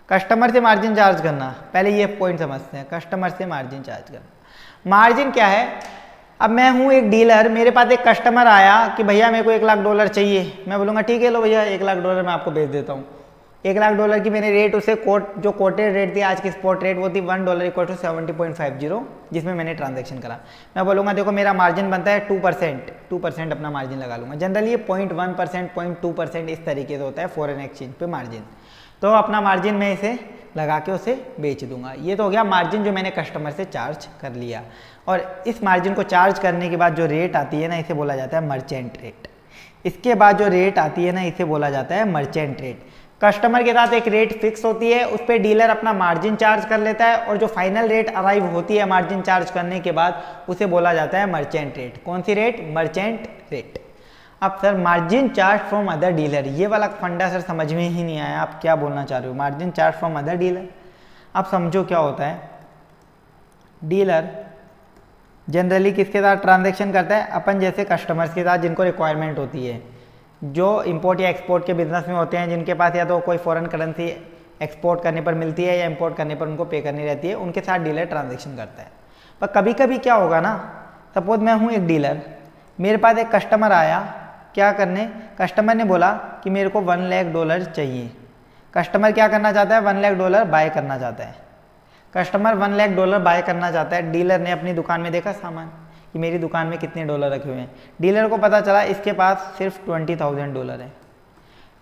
कस्टमर से मार्जिन चार्ज करना। पहले ये पॉइंट समझते हैं, कस्टमर से मार्जिन चार्ज करना। मार्जिन क्या है, अब मैं हूँ एक डीलर, मेरे पास एक कस्टमर आया कि भैया मेरे को $1,00,000 चाहिए। मैं बोलूँगा ठीक है लो भैया $1,00,000 मैं आपको भेज देता हूँ। $1,00,000 की मैंने रेट उसे जो कोटेड रेट थी, आज की स्पॉट रेट वो थी $1 = 70.50, जिसमें मैंने ट्रांजेक्शन करा। मैं बोलूँगा देखो मेरा मार्जिन बनता है 2% अपना मार्जिन लगा लूँगा। जनरली ये 0.1%, 0.2% इस तरीके से होता है फॉरेन एक्सचेंज पे मार्जिन। तो अपना मार्जिन मैं इसे लगा के उसे बेच दूंगा। ये तो हो गया मार्जिन जो मैंने कस्टमर से चार्ज कर लिया। और इस मार्जिन को चार्ज करने के बाद जो रेट आती है ना, इसे बोला जाता है मर्चेंट रेट। इसके बाद जो रेट आती है ना, इसे बोला जाता है मर्चेंट रेट। कस्टमर के साथ एक रेट फिक्स होती है, उस पर डीलर अपना मार्जिन चार्ज कर लेता है और जो फाइनल रेट अराइव होती है मार्जिन चार्ज करने के बाद, उसे बोला जाता है मर्चेंट रेट। कौन सी रेट, मर्चेंट रेट। अब sir margin charge from other dealer, ये वाला फंडा सर समझ में ही नहीं आया, आप क्या बोलना चाह रहे हो। Margin charge from other dealer, आप समझो क्या होता है। डीलर जनरली किसके साथ ट्रांजैक्शन करता है, अपन जैसे कस्टमर्स के साथ जिनको रिक्वायरमेंट होती है, जो इंपोर्ट या एक्सपोर्ट के बिजनेस में होते हैं, जिनके पास या तो कोई फॉरेन करेंसी एक्सपोर्ट करने पर मिलती है या इंपोर्ट करने पर उनको पे करनी रहती है, उनके साथ डीलर ट्रांजैक्शन करता है। पर कभी कभी क्या होगा ना, सपोज मैं हूँ एक डीलर, मेरे पास एक कस्टमर आया, क्या करने, कस्टमर ने बोला कि मेरे को $1,00,000 चाहिए। कस्टमर क्या करना चाहता है, $1,00,000 बाय करना चाहता है। कस्टमर $1,00,000 बाय करना चाहता है। डीलर ने अपनी दुकान में देखा सामान कि मेरी दुकान में कितने डॉलर रखे हुए हैं। डीलर को पता चला इसके पास सिर्फ $20,000 है,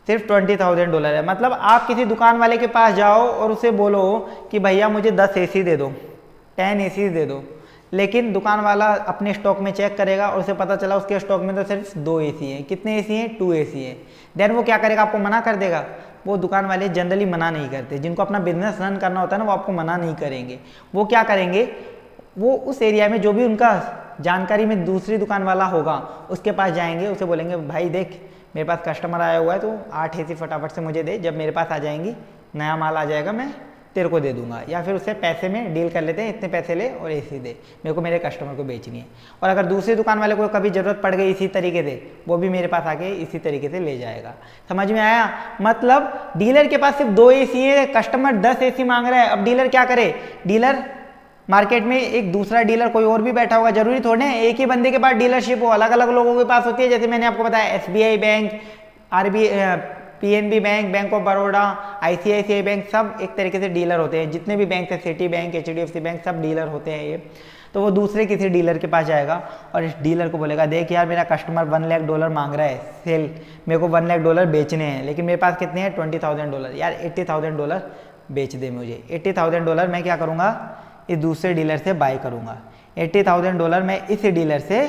सिर्फ $20,000 है। मतलब आप किसी दुकान वाले के पास जाओ और उसे बोलो कि भैया मुझे 10 AC दे दो, 10 AC दे दो, लेकिन दुकान वाला अपने स्टॉक में चेक करेगा और उसे पता चला उसके स्टॉक में तो सिर्फ 2 AC हैं। कितने AC हैं, 2 AC हैं। देन वो क्या करेगा, आपको मना कर देगा। वो दुकान वाले जनरली मना नहीं करते, जिनको अपना बिजनेस रन करना होता है ना, वो आपको मना नहीं करेंगे। वो क्या करेंगे, वो उस एरिया में जो भी उनका जानकारी में दूसरी दुकान वाला होगा उसके पास जाएंगे, उसे बोलेंगे भाई देख मेरे पास कस्टमर आया हुआ है, तो 8 AC फटाफट से मुझे दे, जब मेरे पास आ जाएंगी नया माल आ जाएगा मैं तेरे को दे दूंगा। या फिर उससे पैसे में डील कर लेते हैं, इतने पैसे ले और AC दे, मेरे को मेरे कस्टमर को बेचनी है। और अगर दूसरी दुकान वाले को कभी ज़रूरत पड़ गई इसी तरीके से, वो भी मेरे पास आके इसी तरीके से ले जाएगा। समझ में आया। मतलब डीलर के पास सिर्फ 2 AC है, कस्टमर 10 AC मांग रहा है। अब डीलर क्या करे, डीलर मार्केट में एक दूसरा डीलर कोई और भी बैठा होगा, जरूरी थोड़े है एक ही बंदे के पास डीलरशिप हो, अलग अलग लोगों के पास होती है। जैसे मैंने आपको बताया SBI bank, PNB bank, bank of Baroda, ICICI bank, सब एक तरीके से डीलर होते हैं। जितने भी बैंक है, सिटी बैंक, HDFC बैंक, सब डीलर होते हैं ये। तो वो दूसरे किसी डीलर के पास जाएगा और इस डीलर को बोलेगा देख यार मेरा कस्टमर $1 लाख मांग रहा है सेल, मेरे को $1 लाख बेचने हैं, लेकिन मेरे पास कितने हैं $20,000, यार $80,000 बेच दे मुझे। $80,000 मैं क्या करूँगा, इस दूसरे डीलर से बाय करूँगा। $80,000 मैं इस डीलर से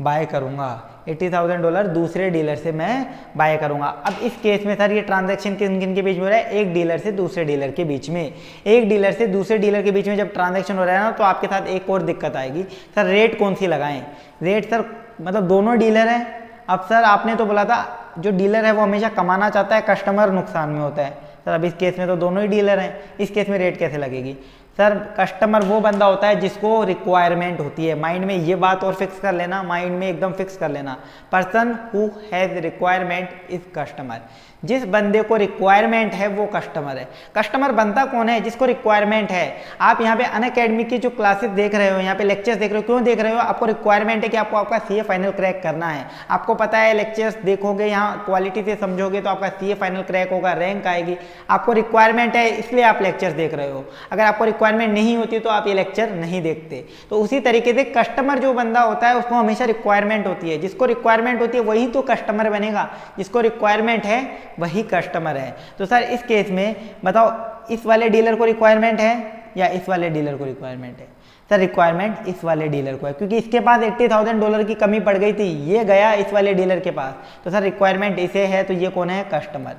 बाय करूँगा, $80,000 दूसरे डीलर से मैं बाय करूँगा। अब इस केस में सर ये ट्रांजैक्शन किन किन के बीच में हो रहा है, एक डीलर से दूसरे डीलर के बीच में। एक डीलर से दूसरे डीलर के बीच में जब ट्रांजैक्शन हो रहा है ना, तो आपके साथ एक और दिक्कत आएगी, सर रेट कौन सी लगाएं। रेट सर मतलब दोनों डीलर हैं। अब सर आपने तो बोला था जो डीलर है वो हमेशा कमाना चाहता है, कस्टमर नुकसान में होता है। सर अब इस केस में तो दोनों ही डीलर हैं, इस केस में रेट कैसे लगेगी। सर कस्टमर वो बंदा होता है जिसको रिक्वायरमेंट होती है, माइंड में ये बात और फिक्स कर लेना, माइंड में एकदम फिक्स कर लेना, person who has requirement is customer. जिस बंदे को रिक्वायरमेंट है वो कस्टमर है। कस्टमर बनता कौन है, जिसको रिक्वायरमेंट है। आप यहाँ पे अनअकैडमी की जो क्लासेस देख रहे हो, यहाँ पे लेक्चर्स देख रहे हो, क्यों देख रहे हो, आपको रिक्वायरमेंट है कि आपको आपका CA फाइनल क्रैक करना है। आपको पता है लेक्चर्स देखोगे, यहाँ क्वालिटी से समझोगे तो आपका CA फाइनल क्रैक होगा, रैंक आएगी। आपको रिक्वायरमेंट है इसलिए आप लेक्चर्स देख रहे हो। अगर आपको रिक्वायरमेंट नहीं होती तो आप ये लेक्चर नहीं देखते। तो उसी तरीके से कस्टमर जो बंदा होता है उसको हमेशा रिक्वायरमेंट होती है। जिसको रिक्वायरमेंट होती है वही तो कस्टमर बनेगा, जिसको रिक्वायरमेंट है वही कस्टमर है। तो सर इस केस में बताओ, इस वाले डीलर को रिक्वायरमेंट है या इस वाले डीलर को रिक्वायरमेंट है। सर रिक्वायरमेंट इस वाले डीलर को है, क्योंकि इसके पास $80,000 की कमी पड़ गई थी, ये गया इस वाले डीलर के पास। तो सर रिक्वायरमेंट इसे है, तो ये कौन है, कस्टमर।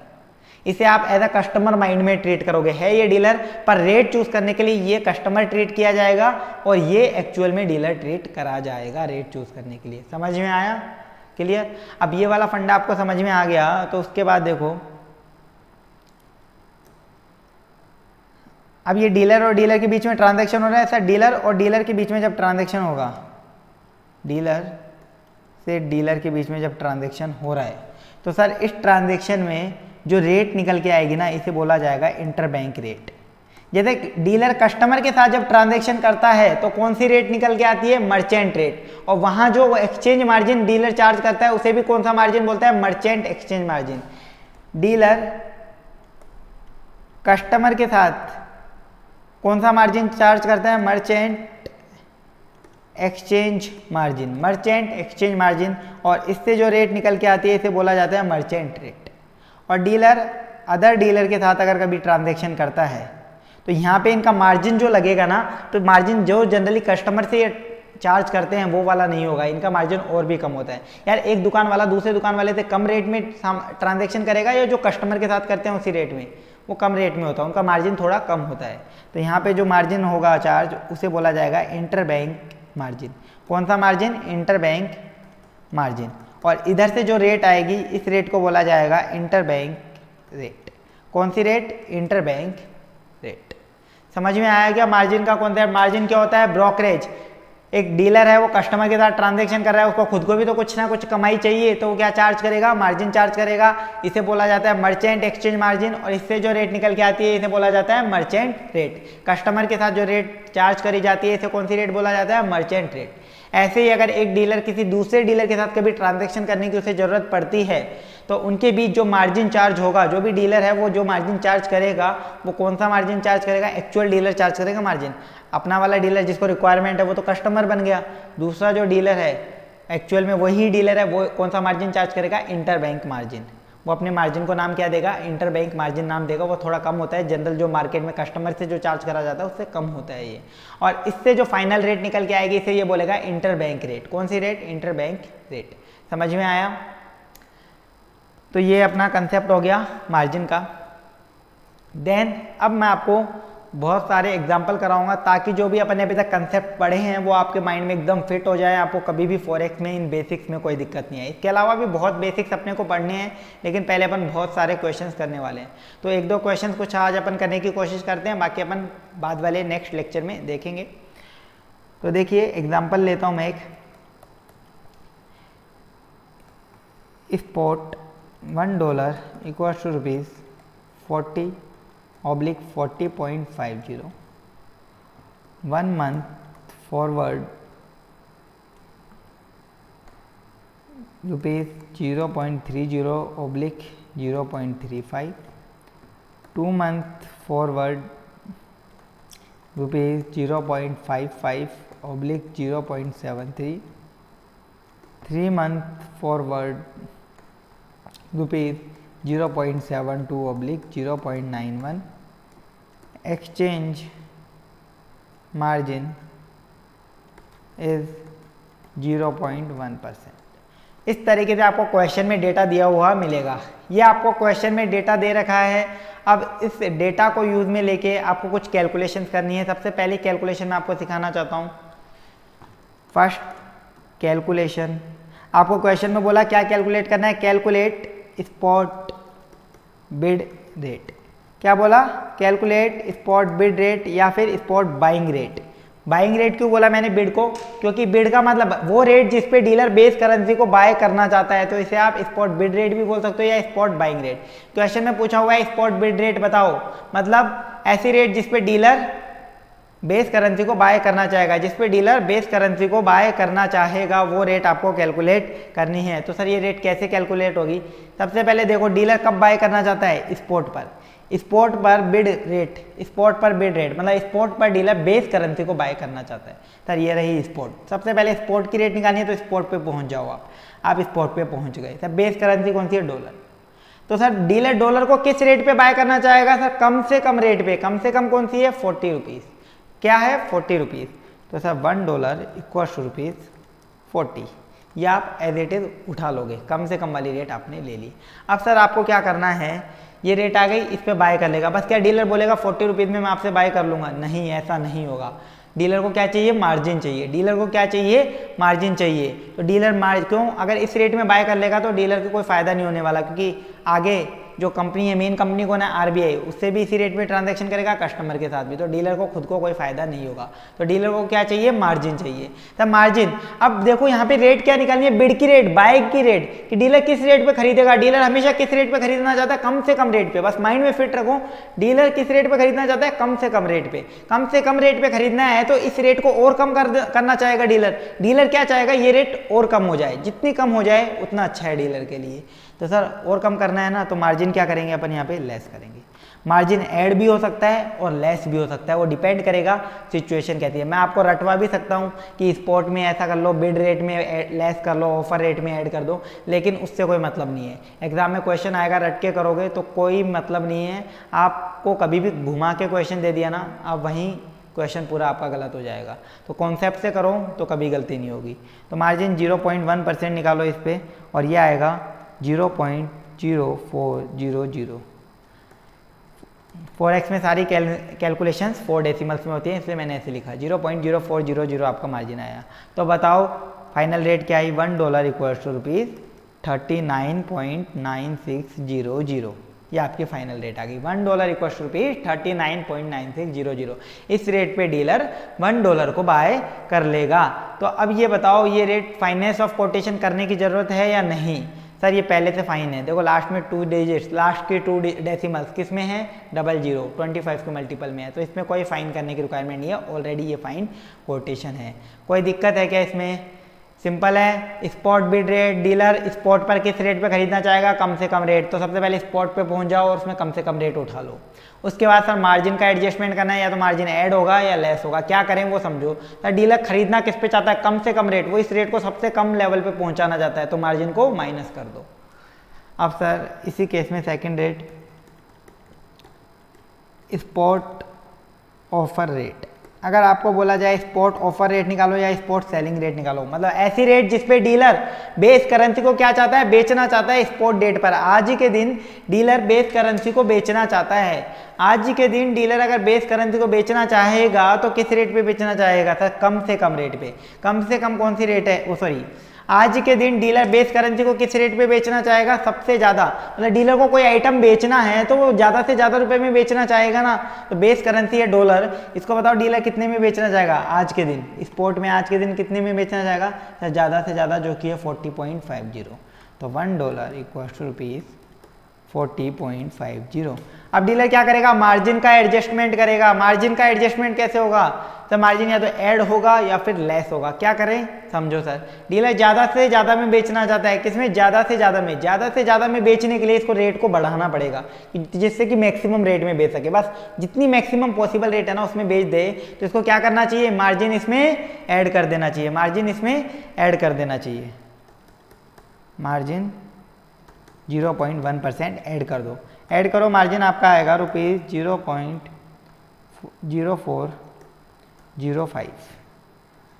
इसे आप एज अ कस्टमर माइंड में ट्रीट करोगे, है ये डीलर, पर रेट चूज करने के लिए ये कस्टमर ट्रीट किया जाएगा और ये एक्चुअल में डीलर ट्रीट करा जाएगा रेट चूज करने के लिए। समझ में आया, क्लियर। अब ये वाला फंडा आपको समझ में आ गया, तो उसके बाद देखो, अब ये डीलर और डीलर के बीच में ट्रांजैक्शन हो रहा है। सर डीलर और डीलर के बीच में जब ट्रांजैक्शन होगा, डीलर से डीलर के बीच में जब ट्रांजैक्शन हो रहा है, तो सर इस ट्रांजैक्शन में जो रेट निकल के आएगी ना, इसे बोला जाएगा इंटरबैंक रेट। जैसे डीलर कस्टमर के साथ जब ट्रांजैक्शन करता है तो कौन सी रेट निकल के आती है, मर्चेंट रेट। और वहां जो एक्सचेंज मार्जिन डीलर चार्ज करता है उसे भी कौन सा मार्जिन बोलता है, merchant exchange margin. Dealer customer के साथ कौन सा मार्जिन चार्ज करता है, merchant exchange margin, merchant exchange margin. और इससे जो रेट निकल के आती है इसे बोला जाता है मर्चेंट रेट। और डीलर अदर डीलर के साथ अगर कभी ट्रांजैक्शन करता है तो यहाँ पे इनका मार्जिन जो लगेगा ना, तो मार्जिन जो जनरली कस्टमर से चार्ज करते हैं वो वाला नहीं होगा, इनका मार्जिन और भी कम होता है। यार एक दुकान वाला दूसरे दुकान वाले से कम रेट में ट्रांजैक्शन करेगा, या जो कस्टमर के साथ करते हैं उसी रेट में, वो कम रेट में होता है, उनका मार्जिन थोड़ा कम होता है। तो यहाँ पे जो मार्जिन होगा चार्ज, उसे बोला जाएगा इंटरबैंक मार्जिन। कौन सा मार्जिन, इंटरबैंक मार्जिन। और इधर से जो रेट आएगी इस रेट को बोला जाएगा इंटरबैंक रेट। कौन सी रेट, इंटरबैंक रेट। समझ में आया क्या मार्जिन का कॉन्सेप्ट। मार्जिन क्या होता है, ब्रोकरेज। एक डीलर है वो कस्टमर के साथ ट्रांजैक्शन कर रहा है, उसको खुद को भी तो कुछ ना कुछ कमाई चाहिए, तो वो क्या चार्ज करेगा, मार्जिन चार्ज करेगा। इसे बोला जाता है मर्चेंट एक्सचेंज मार्जिन। और इससे जो रेट निकल के आती है इसे बोला जाता है मर्चेंट रेट। कस्टमर के साथ जो रेट चार्ज करी जाती है इसे कौन सी रेट बोला जाता है, मर्चेंट रेट। ऐसे ही अगर एक डीलर किसी दूसरे डीलर के साथ कभी ट्रांजैक्शन करने की उसे जरूरत पड़ती है, तो उनके बीच जो मार्जिन चार्ज होगा, जो भी डीलर है वो जो मार्जिन चार्ज करेगा, वो कौन सा मार्जिन चार्ज करेगा, एक्चुअल डीलर चार्ज करेगा मार्जिन। अपना वाला डीलर जिसको रिक्वायरमेंट है वो तो कस्टमर बन गया, दूसरा जो डीलर है एक्चुअल में वही डीलर है, वो कौन सा मार्जिन चार्ज करेगा, इंटरबैंक मार्जिन। वो अपने मार्जिन को नाम क्या देगा, इंटरबैंक मार्जिन नाम देगा। वो थोड़ा कम होता है, जनरल जो मार्केट में कस्टमर से जो चार्ज करा जाता है उससे कम होता है ये। और इससे जो फाइनल रेट निकल के आएगी इसे ये बोलेगा इंटरबैंक रेट। कौन सी रेट, इंटरबैंक रेट। समझ में आया। तो ये अपना कंसेप्ट हो गया मार्जिन का। देन अब मैं आपको बहुत सारे एग्जाम्पल कराऊंगा ताकि जो भी अपन अभी तक कंसेप्ट पढ़े हैं वो आपके माइंड में एकदम फिट हो जाए, आपको कभी भी फॉरेक्स में इन बेसिक्स में कोई दिक्कत नहीं है। इसके अलावा भी बहुत बेसिक्स अपने को पढ़ने हैं, लेकिन पहले अपन बहुत सारे क्वेश्चंस करने वाले हैं। तो एक दो क्वेश्चंस कुछ आज अपन करने की कोशिश करते हैं, बाकी अपन बाद वाले नेक्स्ट लेक्चर में देखेंगे। तो देखिए एग्जाम्पल लेता हूँ मैं एक। Spot $1 equals to ₹40/40.50। 1 month forward rupees 0.30/0.35, 2 month forward rupees 0.55/0.73, 3 month forward rupees 0.72/0.91, exchange margin is 0.1%। इस तरीके से आपको क्वेश्चन में डेटा दिया हुआ मिलेगा। ये आपको क्वेश्चन में डेटा दे रखा है। अब इस डेटा को यूज में लेके आपको कुछ कैलकुलेशंस करनी है। सबसे पहली कैलकुलेशन मैं आपको सिखाना चाहता हूँ। फर्स्ट कैलकुलेशन, आपको क्वेश्चन में बोला क्या कैलकुलेट करना है, कैलकुलेट स्पॉट बिड रेट। क्या बोला, कैलकुलेट स्पॉट बिड रेट या फिर spot buying rate. Buying rate क्यों बोला मैंने बिड को, क्योंकि बिड का मतलब वो रेट जिस पे डीलर बेस करेंसी को बाय करना चाहता है, तो इसे आप स्पॉट बिड रेट भी बोल सकते हो या स्पॉट बाइंग रेट। क्वेश्चन में पूछा हुआ है स्पॉट बिड रेट बताओ, मतलब ऐसी रेट जिस पे डीलर बेस करेंसी को बाय करना चाहेगा, जिस पे डीलर बेस करेंसी को बाय करना चाहेगा वो रेट आपको कैलकुलेट करनी है। तो सर ये रेट कैसे कैलकुलेट होगी, सबसे पहले देखो डीलर कब बाय करना चाहता है, स्पॉट पर। स्पॉट पर बिड रेट, स्पॉट पर बिड रेट मतलब स्पॉट पर डीलर बेस करेंसी को बाय करना चाहता है। सर ये रही स्पॉट, सबसे पहले स्पॉट की रेट निकालनी है तो स्पॉट पे पहुंच जाओ आप स्पॉट पे पहुंच गए। सर बेस करेंसी कौन सी है, डॉलर। तो सर डीलर डॉलर को किस रेट पे बाय करना चाहेगा, सर कम से कम रेट पे। कम से कम कौन सी है, 40 रुपीज़। क्या है, 40 रुपीज़। तो सर $1 इक्वल्स टू ₹40। ये आप एज इट इज उठा लोगे, कम से कम वाली रेट आपने ले ली। अब सर आपको क्या करना है, ये रेट आ गई, इस पे बाय कर लेगा बस। क्या डीलर बोलेगा 40 रुपीज़ में मैं आपसे बाय कर लूँगा, नहीं, ऐसा नहीं होगा। डीलर को क्या चाहिए, मार्जिन चाहिए। डीलर को क्या चाहिए, मार्जिन चाहिए। तो डीलर क्यों, अगर इस रेट में बाय कर लेगा तो डीलर को कोई फ़ायदा नहीं होने वाला, क्योंकि आगे जो कंपनी है, मेन कंपनी को ना आरबीआई, उससे भी इसी रेट में ट्रांजैक्शन करेगा, कस्टमर के साथ भी, तो डीलर को खुद को कोई फायदा नहीं होगा। तो डीलर को क्या चाहिए, मार्जिन चाहिए। तब मार्जिन, अब देखो यहाँ पे रेट क्या निकालनी है, बिड की रेट, बाय की रेट, कि डीलर किस रेट पे खरीदेगा। डीलर हमेशा किस रेट पे खरीदना चाहता है, कम से कम रेट पे। बस माइंड में फिट रखो, डीलर किस रेट पे खरीदना चाहता है, कम से कम रेट पे। कम से कम रेट पे खरीदना है तो इस रेट को और कम करना चाहेगा डीलर। डीलर क्या चाहेगा, ये रेट और कम हो जाए, जितनी कम हो जाए उतना अच्छा है डीलर के लिए। तो सर और कम करना है ना, तो मार्जिन क्या करेंगे अपन यहाँ पे, लेस करेंगे। मार्जिन ऐड भी हो सकता है और लेस भी हो सकता है, वो डिपेंड करेगा सिचुएशन कहती है। मैं आपको रटवा भी सकता हूँ कि स्पॉट में ऐसा कर लो, बिड रेट में लेस कर लो, ऑफर रेट में ऐड कर दो, लेकिन उससे कोई मतलब नहीं है। एग्जाम में क्वेश्चन आएगा, रट के करोगे तो कोई मतलब नहीं है। आपको कभी भी घुमा के क्वेश्चन दे दिया ना, आप वहीं क्वेश्चन पूरा आपका गलत हो जाएगा। तो कॉन्सेप्ट से करो तो कभी गलती नहीं होगी। तो मार्जिन 0.1% निकालो इस पर, और ये आएगा 0.0400। 4x में सारी कैलकुलेशंस 4 डेसिमल्स में होती हैं, इसलिए मैंने ऐसे लिखा 0.0400 आपका मार्जिन आया। तो बताओ फाइनल रेट क्या आई, $1 इक्वल्स टू ₹39.9600। ये आपकी फाइनल रेट आ गई, $1 इक्वल्स टू ₹39.9600। इस रेट पे डीलर $1 को बाय कर लेगा। तो अब ये बताओ, ये रेट फाइनेंस ऑफ कोटेशन करने की जरूरत है या नहीं। सर ये पहले से फाइन है, देखो लास्ट में 2 डिजिट्स, लास्ट के 2 डेसिमल्स किस में है, 00, 25 के मल्टीपल में है, तो इसमें कोई फाइन करने की रिक्वायरमेंट नहीं है, ऑलरेडी ये फाइन कोटेशन है। कोई दिक्कत है क्या इसमें, सिंपल है। Spot bid rate, dealer spot पर किस रेट पे खरीदना चाहेगा, कम से कम रेट। तो सबसे पहले स्पॉट पे पहुंच जाओ और उसमें कम से कम रेट उठा लो। उसके बाद सर मार्जिन का एडजस्टमेंट करना है, या तो मार्जिन ऐड होगा या लेस होगा, क्या करें वो समझो। सर डीलर खरीदना किस पे चाहता है, कम से कम रेट, वो इस रेट को सबसे कम लेवल पे पहुंचाना चाहता है, तो मार्जिन को माइनस कर दो। अब सर इसी केस में second rate, spot offer rate. अगर आपको बोला जाए स्पॉट ऑफर रेट निकालो या स्पॉट सेलिंग रेट निकालो, मतलब ऐसी रेट जिसपे डीलर बेस करेंसी को क्या चाहता है, बेचना चाहता है स्पॉट डेट पर। आज ही के दिन डीलर बेस करेंसी को बेचना चाहता है। आज ही के दिन डीलर अगर बेस करेंसी को बेचना चाहेगा तो किस रेट पे बेचना चाहेगा, सर कम से कम रेट पे। कम से कम कौन सी रेट है, ओ सॉरी, आज के दिन डीलर बेस करेंसी को किस रेट पे बेचना चाहेगा, सबसे ज्यादा। मतलब डीलर को कोई आइटम बेचना है तो वो ज्यादा से ज्यादा रुपए में बेचना चाहेगा ना। तो बेस करेंसी है डॉलर, इसको बताओ डीलर कितने में बेचना चाहेगा आज के दिन, स्पॉट में आज के दिन कितने में बेचना चाहेगा, तो ज्यादा से ज्यादा जो कि है 40.50। तो $1 इक्वल्स टू 40.50। अब डीलर क्या करेगा, मार्जिन का एडजस्टमेंट करेगा। मार्जिन का एडजस्टमेंट कैसे होगा सर, मार्जिन या तो ऐड होगा या फिर लेस होगा। क्या करें समझो सर, डीलर ज़्यादा से ज़्यादा में बेचना चाहता है, किसमें, ज़्यादा से ज़्यादा में बेचने के लिए इसको रेट को बढ़ाना पड़ेगा जिससे कि मैक्सिमम रेट में बेच सके। बस जितनी मैक्सिमम पॉसिबल रेट है ना उसमें बेच दे, तो इसको क्या करना चाहिए, मार्जिन इसमें ऐड कर देना चाहिए। मार्जिन इसमें ऐड कर देना चाहिए, मार्जिन 0.1% ऐड कर दो। ऐड करो, मार्जिन आपका आएगा ₹0.0405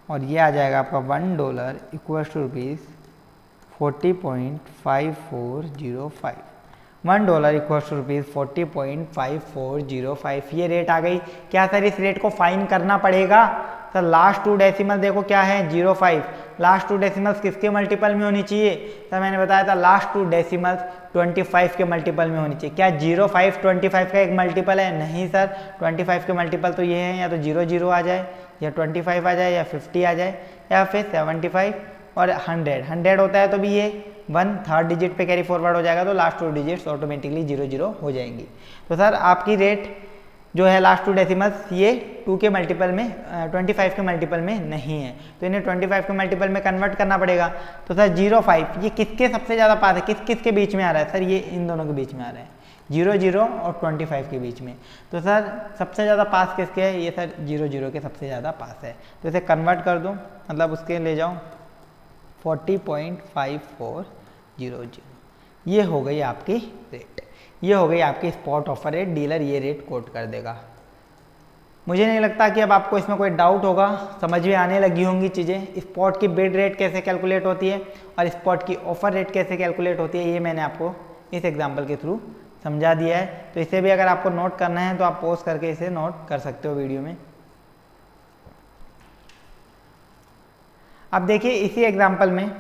और ये आ जाएगा आपका $1 इक्वल टू ₹40.5405। $1 इक्वल टू ₹40.5405 ये रेट आ गई। क्या सर इस रेट को फाइन करना पड़ेगा सर, लास्ट 2 डेसिमल देखो क्या है 05, लास्ट 2 डेसिमल्स किसके मल्टीपल में होनी चाहिए सर, मैंने बताया था लास्ट 2 डेसिमल्स 25 के मल्टीपल में होनी चाहिए। क्या 05 25 का एक मल्टीपल है, नहीं सर, 25 के मल्टीपल तो ये है, या तो 00 आ जाए या 25 आ जाए या 50 आ जाए या फिर 75 और 100 होता है तो भी ये 1 थर्ड डिजिट पे कैरी फॉरवर्ड हो जाएगा, तो लास्ट 2 डिजिट्स ऑटोमेटिकली 00 हो जाएंगी। तो सर आपकी रेट जो है लास्ट 2 डेसिमल्स ये 2 के मल्टीपल में 25 के मल्टीपल में नहीं है, तो इन्हें 25 के मल्टीपल में कन्वर्ट करना पड़ेगा। तो सर 05 ये किसके सबसे ज़्यादा पास है, किस के बीच में आ रहा है सर, ये इन दोनों के बीच में आ रहा है, 00 और 25 के बीच में। तो सर सबसे ज़्यादा पास किसके है, ये सर 00 के सबसे ज़्यादा पास है। तो इसे कन्वर्ट कर दो, मतलब उसके ले जाओ 40.5400, ये हो गई आपकी रेट, ये हो गई आपकी स्पॉट ऑफर रेट। डीलर ये रेट कोट कर देगा। मुझे नहीं लगता कि अब आपको इसमें कोई डाउट होगा, समझ में आने लगी होंगी चीज़ें। स्पॉट की बिड रेट कैसे कैलकुलेट होती है और स्पॉट की ऑफर रेट कैसे कैलकुलेट होती है, ये मैंने आपको इस एग्जाम्पल के थ्रू समझा दिया है। तो इसे भी अगर आपको नोट करना है तो आप पॉज करके इसे नोट कर सकते हो वीडियो में। अब देखिए इसी एग्जाम्पल में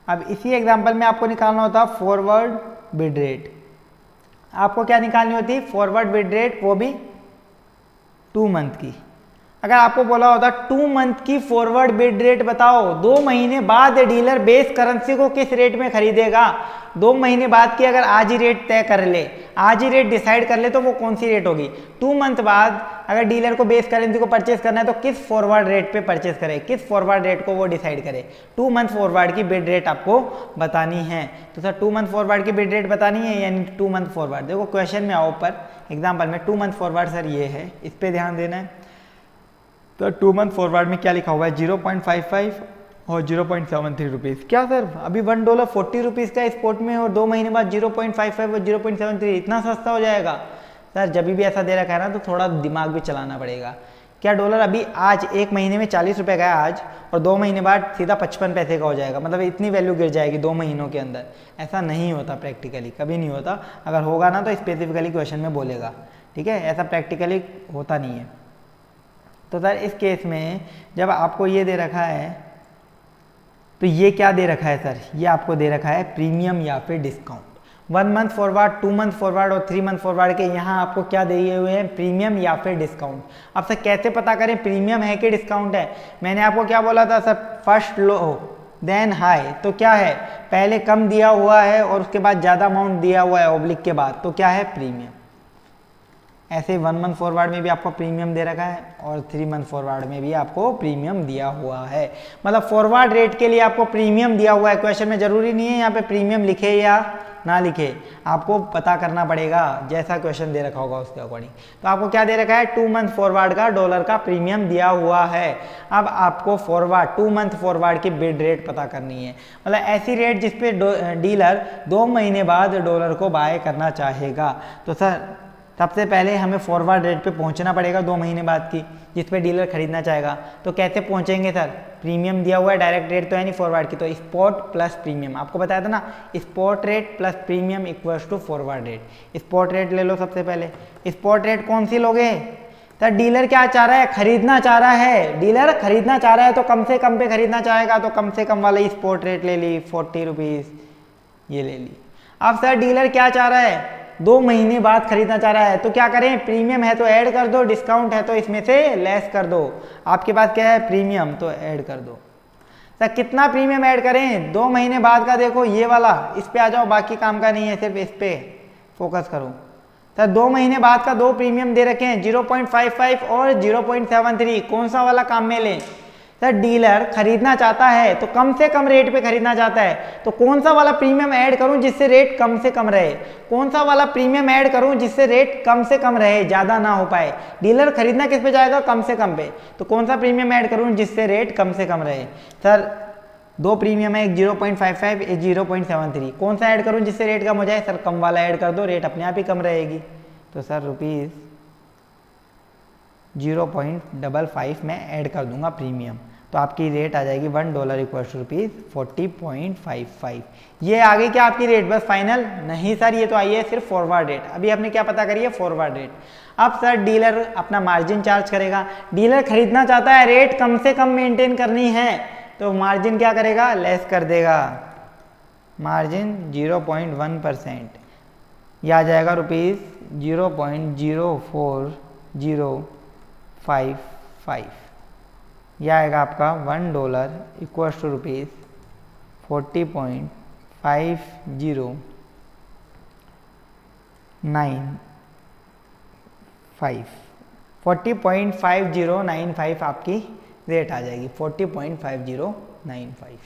में आपको निकालना होता फॉरवर्ड बिड रेट। आपको क्या निकालनी होती है, फॉरवर्ड बिड रेट, वो भी 2 मंथ की। अगर आपको बोला होता 2 मंथ की फॉरवर्ड बिड रेट बताओ, 2 महीने बाद डीलर बेस करेंसी को किस रेट में खरीदेगा, 2 महीने बाद की अगर आज ही रेट तय कर ले, आज ही रेट डिसाइड कर ले, तो वो कौन सी रेट होगी। 2 मंथ बाद अगर डीलर को बेस करेंसी को परचेस करना है तो किस फॉरवर्ड रेट पे परचेस करे, किस फॉरवर्ड रेट को वो डिसाइड करे। 2 मंथ फॉरवर्ड की बिड रेट आपको बतानी है। तो सर 2 मंथ फॉरवर्ड की बिड रेट बतानी है, यानी 2 मंथ फॉरवर्ड। देखो क्वेश्चन में आओ ऊपर एग्जाम्पल में 2 मंथ फॉरवर्ड सर ये है, इस पर ध्यान देना है। तो 2 मंथ फॉरवर्ड में क्या लिखा हुआ है, 0.55 और 0.73 रुपीज़। क्या सर अभी $1 40 रुपीज़ का स्पॉट में और 2 महीने बाद 0.55 और 0.73, इतना सस्ता हो जाएगा। सर जब भी ऐसा दे रखा है ना तो थोड़ा दिमाग भी चलाना पड़ेगा। क्या डॉलर अभी आज 1 महीने में 40 रुपये का है आज, और 2 महीने बाद सीधा 55 पैसे का हो जाएगा, मतलब इतनी वैल्यू गिर जाएगी 2 महीनों के अंदर। ऐसा नहीं होता प्रैक्टिकली, कभी नहीं होता। अगर होगा ना तो स्पेसिफिकली क्वेश्चन में बोलेगा, ठीक है, ऐसा प्रैक्टिकली होता नहीं है। तो सर इस केस में जब आपको ये दे रखा है तो ये क्या दे रखा है सर, ये आपको दे रखा है प्रीमियम या फिर discount. 1 month forward, 2 month forward और 3 मंथ फॉरवर्ड के यहाँ आपको क्या दिए हुए हैं, प्रीमियम या फिर डिस्काउंट। अब सर कैसे पता करें प्रीमियम है कि डिस्काउंट है। मैंने आपको क्या बोला था sir, first low then high. तो क्या है, पहले कम दिया हुआ है और उसके बाद ज़्यादा अमाउंट दिया हुआ है ऑब्लिक के बाद, तो क्या है प्रीमियम। ऐसे 1 मंथ फॉरवर्ड में भी आपको प्रीमियम दे रखा है और 3 मंथ फॉरवर्ड में भी आपको प्रीमियम दिया हुआ है। मतलब फॉरवर्ड रेट के लिए आपको प्रीमियम दिया हुआ है। क्वेश्चन में जरूरी नहीं है यहाँ पे प्रीमियम लिखे या ना लिखे, आपको पता करना पड़ेगा जैसा क्वेश्चन दे रखा होगा उसके अकॉर्डिंग। तो आपको क्या दे रखा है, 2 मंथ फॉरवर्ड का डॉलर का प्रीमियम दिया हुआ है। अब आपको फॉरवर्ड 2 मंथ फॉरवर्ड की बिड रेट पता करनी है, मतलब ऐसी रेट जिसपे डीलर 2 महीने बाद डॉलर को बाय करना चाहेगा। तो सर सबसे पहले हमें फॉरवर्ड रेट पे पहुंचना पड़ेगा 2 महीने बाद की, जिस पे डीलर खरीदना चाहेगा। तो कैसे पहुंचेंगे सर, प्रीमियम दिया हुआ है, डायरेक्ट रेट तो है नहीं फॉरवर्ड की, तो स्पॉट प्लस प्रीमियम। आपको बताया था ना, spot rate plus premium equals to forward rate. Spot rate ले लो सबसे पहले। स्पॉट रेट कौन सी लोगे सर, डीलर क्या चाह रहा है, खरीदना चाह रहा है। डीलर खरीदना चाह रहा है तो कम से कम पे खरीदना चाहेगा, तो कम से कम वाली स्पॉट रेट ले ली 40 रुपीज़, ये ले ली। अब सर डीलर क्या चाह रहा है, 2 महीने बाद खरीदना चाह रहा है, तो क्या करें, प्रीमियम है तो ऐड कर दो, डिस्काउंट है तो इसमें से लेस कर दो। आपके पास क्या है, प्रीमियम, तो ऐड कर दो। सर कितना प्रीमियम ऐड करें, 2 महीने बाद का, देखो ये वाला, इस पे आ जाओ, बाकी काम का नहीं है, सिर्फ इस पे फोकस करो। सर 2 महीने बाद का 2 प्रीमियम दे रखे हैं, 0.55 और 0.73, कौन सा वाला काम में लें। सर डीलर खरीदना चाहता है तो कम से कम रेट पे खरीदना चाहता है, तो कौन सा वाला प्रीमियम ऐड करूं जिससे रेट कम से कम रहे, कौन सा वाला प्रीमियम ऐड करूं जिससे रेट कम से कम रहे, ज़्यादा ना हो पाए। डीलर खरीदना किस पे जाएगा, कम से कम पे, तो कौन सा प्रीमियम ऐड करूं जिससे रेट कम से कम रहे। सर 2 प्रीमियम है, एक 0.55, एक 0.73, कौन सा ऐड करूं जिससे रेट कम हो जाए। सर कम वाला ऐड कर दो, रेट अपने आप ही कम रहेगी। तो सर रुपीज़ 0.55 में ऐड कर दूंगा प्रीमियम, तो आपकी रेट आ जाएगी $1 इक्वल टू रुपीज़ 40.55। ये आगे क्या आपकी रेट बस फाइनल नहीं सर, ये तो आई है सिर्फ फॉरवर्ड रेट। अभी आपने क्या पता करी है, फॉरवर्ड रेट। अब सर डीलर अपना मार्जिन चार्ज करेगा, डीलर खरीदना चाहता है, रेट कम से कम मेंटेन करनी है, तो मार्जिन क्या करेगा, लेस कर देगा, मार्जिन 0.1%, यह आ जाएगा रुपीज़ 0.04055, यह आएगा आपका $1 इक्वल टू रुपीज़ 40.5095 आपकी रेट आ जाएगी, 40.5095।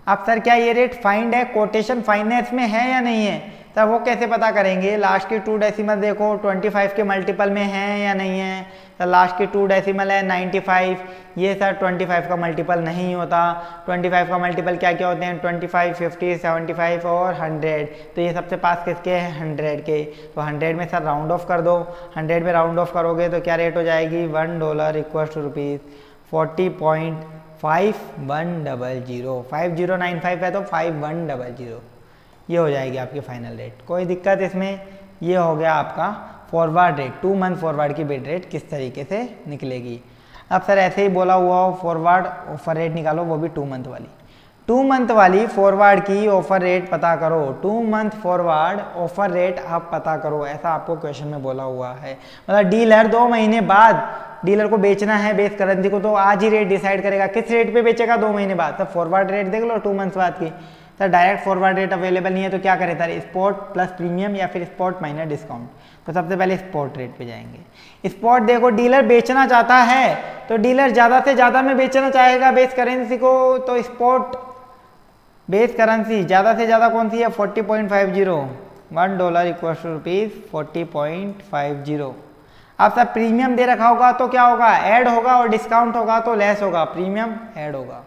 अब सर क्या ये रेट फाइंड है, कोटेशन फाइनेंस में है या नहीं है। सर वो कैसे पता करेंगे, लास्ट की 2 डेसिमल देखो 25 के मल्टीपल में है या नहीं है। सर लास्ट की 2 डेसिमल है 95, ये सर 25 का मल्टीपल नहीं होता। 25 का मल्टीपल क्या क्या होते हैं, 25, 50, 75 और 100, तो ये सबसे पास किसके हैं, 100 के, तो 100 में सर राउंड ऑफ कर दो, 100 में राउंड ऑफ करोगे तो क्या रेट हो जाएगी, $1 इक्वल टू रुपीज़ 40.5100, 5095 है तो 5100, ये हो जाएगी आपकी फाइनल रेट। कोई दिक्कत इसमें, ये हो गया आपका फॉरवर्ड रेट, 2 मंथ फॉरवर्ड की बिड रेट किस तरीके से निकलेगी। अब सर ऐसे ही बोला हुआ हो, फॉरवर्ड ऑफर रेट निकालो, वो भी 2 मंथ वाली। 2 मंथ वाली फॉरवर्ड की ऑफर रेट पता करो, 2 मंथ फॉरवर्ड ऑफर रेट आप पता करो, ऐसा आपको क्वेश्चन में बोला हुआ है। मतलब डीलर 2 महीने बाद डीलर को बेचना है बेस करेंसी को, तो आज ही रेट डिसाइड करेगा, किस रेट पे बेचेगा 2 महीने बाद। तो फॉरवर्ड रेट देख लो 2 मंथ बाद की। Sir direct forward rate available नहीं है, तो क्या करें सर, स्पॉट प्लस प्रीमियम या फिर स्पॉट माइनस डिस्काउंट। तो सबसे पहले स्पॉट रेट पे जाएंगे। स्पॉट देखो डीलर बेचना चाहता है, तो डीलर ज़्यादा से ज़्यादा में बेचना चाहेगा बेस करेंसी को, तो स्पॉट बेस करेंसी ज़्यादा से ज़्यादा कौन सी है, 40.50, $1 इक्वल टू रुपीज़ 40.50। अब सर प्रीमियम दे रखा होगा तो क्या होगा, ऐड होगा, और डिस्काउंट होगा तो लेस होगा, प्रीमियम ऐड होगा।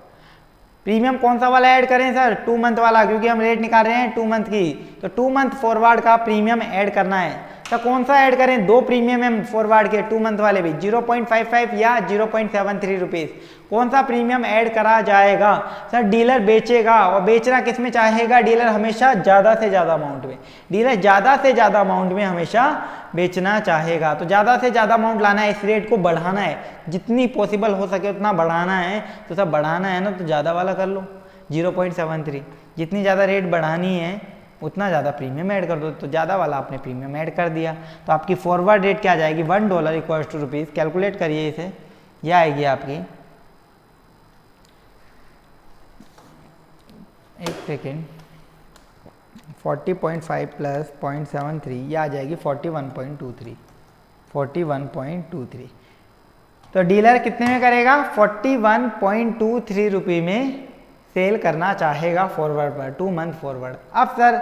प्रीमियम कौन सा वाला ऐड करें सर, 2 मंथ वाला, क्योंकि हम रेट निकाल रहे हैं 2 मंथ की, तो 2 मंथ फॉरवर्ड का प्रीमियम ऐड करना है। तो कौन सा ऐड करें, 2 प्रीमियम है फॉरवर्ड के 2 मंथ वाले भी, 0.55 या 0.73 रुपीज़, कौन सा प्रीमियम ऐड करा जाएगा। सर डीलर बेचेगा, और बेचना किस में चाहेगा, डीलर हमेशा ज़्यादा से ज़्यादा अमाउंट में, डीलर ज़्यादा से ज़्यादा अमाउंट में हमेशा बेचना चाहेगा। तो ज़्यादा से ज़्यादा अमाउंट लाना है, इस रेट को बढ़ाना है, जितनी पॉसिबल हो सके उतना बढ़ाना है। तो सब बढ़ाना है ना, तो ज़्यादा वाला कर लो 0.73, जितनी ज़्यादा रेट बढ़ानी है उतना ज़्यादा प्रीमियम ऐड कर दो, तो ज़्यादा वाला आपने प्रीमियम ऐड कर दिया। तो आपकी फॉरवर्ड रेट क्या आ जाएगी, $1 इक्वल टू रुपीज़, कैलकुलेट करिए इसे, यह आएगी आपकी, एक सेकेंड, 40.5 प्लस 0.73, यह आ जाएगी 41.23, 41.23। तो डीलर कितने में करेगा, 41.23 रुपये में सेल करना चाहेगा फॉरवर्ड पर, 2 मंथ फॉरवर्ड। अब सर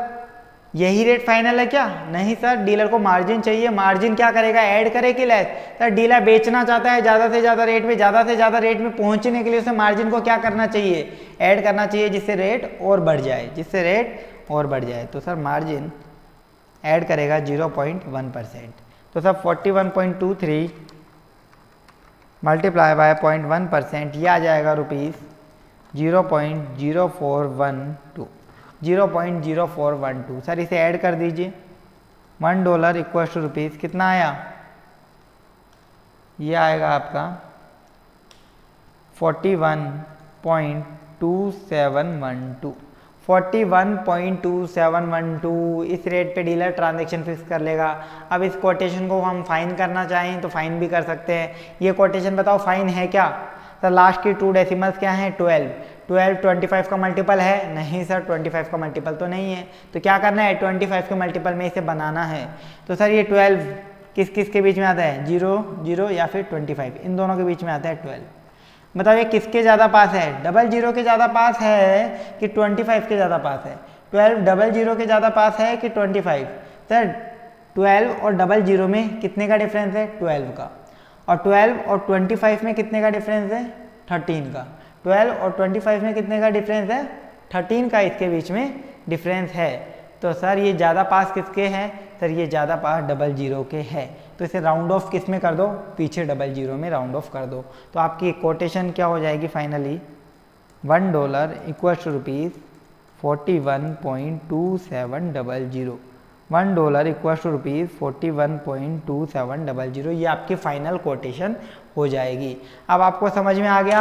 यही रेट फाइनल है क्या, नहीं सर, डीलर को मार्जिन चाहिए, मार्जिन क्या करेगा, ऐड करे कि लेस। सर डीलर बेचना चाहता है ज़्यादा से ज़्यादा रेट में, ज़्यादा से ज़्यादा रेट में पहुंचने के लिए उसे मार्जिन को क्या करना चाहिए, ऐड करना चाहिए, जिससे रेट और बढ़ जाए, जिससे रेट और बढ़ जाए। तो सर मार्जिन ऐड करेगा 0.1%, तो सर 41.23 मल्टीप्लाई बाय 0.1%, यह आ जाएगा रुपीज़ 0.0412, 0.0412। सर इसे ऐड कर दीजिए, $1 इक्वल टू रुपीज़ कितना आया, ये आएगा आपका 41.2712, 41.2712 इस रेट पे डीलर ट्रांजेक्शन फिक्स कर लेगा। अब इस कोटेशन को हम फाइन करना चाहें तो फाइन भी कर सकते हैं। ये कोटेशन बताओ फाइन है क्या सर? लास्ट की 2 डेसिमल्स क्या हैं? 12 25 का मल्टीपल है? नहीं सर, 25 का मल्टीपल तो नहीं है। तो क्या करना है? 25 के मल्टीपल में इसे बनाना है। तो सर ये 12 किस किस के बीच में आता है? 0 0 या फिर 25, इन दोनों के बीच में आता है 12। बताओ ये किसके ज़्यादा पास है? डबल जीरो के ज़्यादा पास है कि 25 के ज़्यादा पास है? 12 डबल जीरो के ज़्यादा पास है कि 25? सर 12 और डबल जीरो में कितने का डिफरेंस है? 12 का। और 12 और 25 में कितने का डिफरेंस है? 13 का। 12 और 25 में कितने का डिफरेंस है? 13 का इसके बीच में डिफरेंस है। तो सर ये ज़्यादा पास किसके हैं? सर ये ज़्यादा पास डबल जीरो के है। तो इसे राउंड ऑफ किस में कर दो? पीछे डबल जीरो में राउंड ऑफ कर दो। तो आपकी कोटेशन क्या हो जाएगी finally? $1 equals to rupees 41.2700। $1 equals to rupees 41.2700। ये आपकी फाइनल कोटेशन हो जाएगी। अब आपको समझ में आ गया।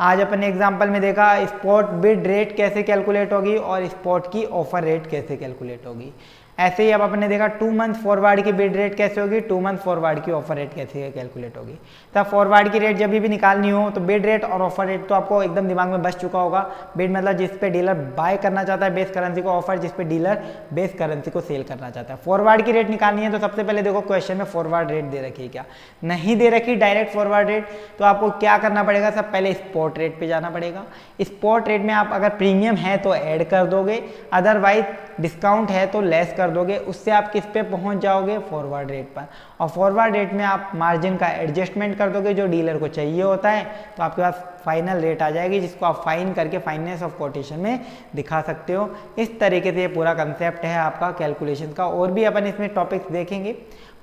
आज अपन एग्जांपल में देखा स्पॉट बिड रेट कैसे कैलकुलेट होगी और स्पॉट की ऑफर रेट कैसे कैलकुलेट होगी। ऐसे ही अब आपने देखा 2 मंथ फॉरवर्ड की बिड रेट कैसे होगी, 2 मंथ फॉरवर्ड की ऑफर रेट कैसे कैलकुलेट होगी। तब फॉरवर्ड की रेट जब भी निकालनी हो तो बिड रेट और ऑफर रेट तो आपको एकदम दिमाग में बस चुका होगा। बिड मतलब जिस पे डीलर बाय करना चाहता है बेस करेंसी को, ऑफर जिस पे डीलर बेस करेंसी को सेल करना चाहता है। फॉरवर्ड की रेट निकालनी है तो सबसे पहले देखो क्वेश्चन में फॉरवर्ड रेट दे रखी है क्या? नहीं दे रखी डायरेक्ट फॉरवर्ड रेट। तो आपको क्या करना पड़ेगा? सब पहले स्पॉट रेट पे जाना पड़ेगा। स्पॉट रेट में आप अगर प्रीमियम है तो ऐड कर दोगे, अदरवाइज डिस्काउंट है तो लेस कर दोगे। उससे आप किस पे पहुंच जाओगे? फॉरवर्ड रेट पर। और फॉरवर्ड रेट में आप मार्जिन का एडजस्टमेंट कर दोगे जो डीलर को चाहिए होता है, तो आपके पास फाइनल रेट आ जाएगी जिसको आप फाइन करके फाइनेंस ऑफ कोटेशन में दिखा सकते हो। इस तरीके से ये पूरा कंसेप्ट है आपका कैलकुलेशन का। और भी अपन इसमें टॉपिक्स देखेंगे,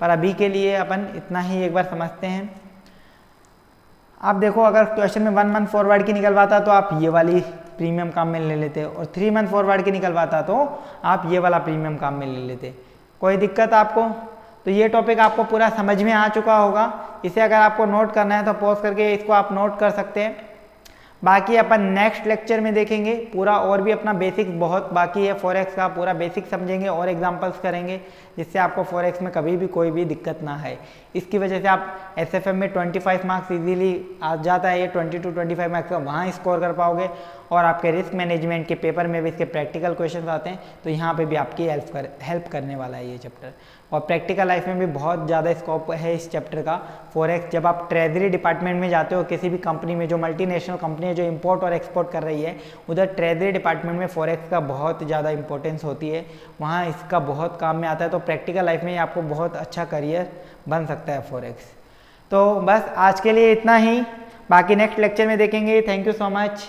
पर अभी के लिए अपन इतना ही एक बार समझते हैं। आप देखो अगर क्वेश्चन में 1 मंथ फॉरवर्ड की निकलवाता तो आप ये वाली प्रीमियम काम में ले लेते, और 3 मंथ फॉरवर्ड की निकलवाता तो आप ये वाला प्रीमियम काम में ले लेते। कोई दिक्कत आपको? तो ये टॉपिक आपको पूरा समझ में आ चुका होगा। इसे अगर आपको नोट करना है तो पॉज करके इसको आप नोट कर सकते हैं। बाकी अपन नेक्स्ट लेक्चर में देखेंगे पूरा, और भी अपना बेसिक्स बहुत बाकी है। फॉरेक्स का पूरा बेसिक समझेंगे और एग्जांपल्स करेंगे जिससे आपको फॉरेक्स में कभी भी कोई भी दिक्कत ना है। इसकी वजह से आप एसएफएम में 25 मार्क्स इजीली आ जाता है, ये 20 to 25 मार्क्स का वहाँ स्कोर कर पाओगे। और आपके रिस्क मैनेजमेंट के पेपर में भी इसके प्रैक्टिकल क्वेश्चन आते हैं, तो यहाँ पे भी आपकी हेल्प करने वाला है ये चैप्टर। और प्रैक्टिकल लाइफ में भी बहुत ज़्यादा स्कोप है इस चैप्टर का। फॉरेक्स जब आप ट्रेजरी डिपार्टमेंट में जाते हो किसी भी कंपनी में, जो मल्टीनेशनल कंपनी है जो इंपोर्ट और एक्सपोर्ट कर रही है, उधर ट्रेजरी डिपार्टमेंट में फॉरेक्स का बहुत ज़्यादा इंपॉर्टेंस होती है, वहाँ इसका बहुत काम में आता है। तो प्रैक्टिकल लाइफ में आपको बहुत अच्छा करियर बन सकता है फॉरेक्स। तो बस आज के लिए इतना ही, बाकी नेक्स्ट लेक्चर में देखेंगे। Thank you so much.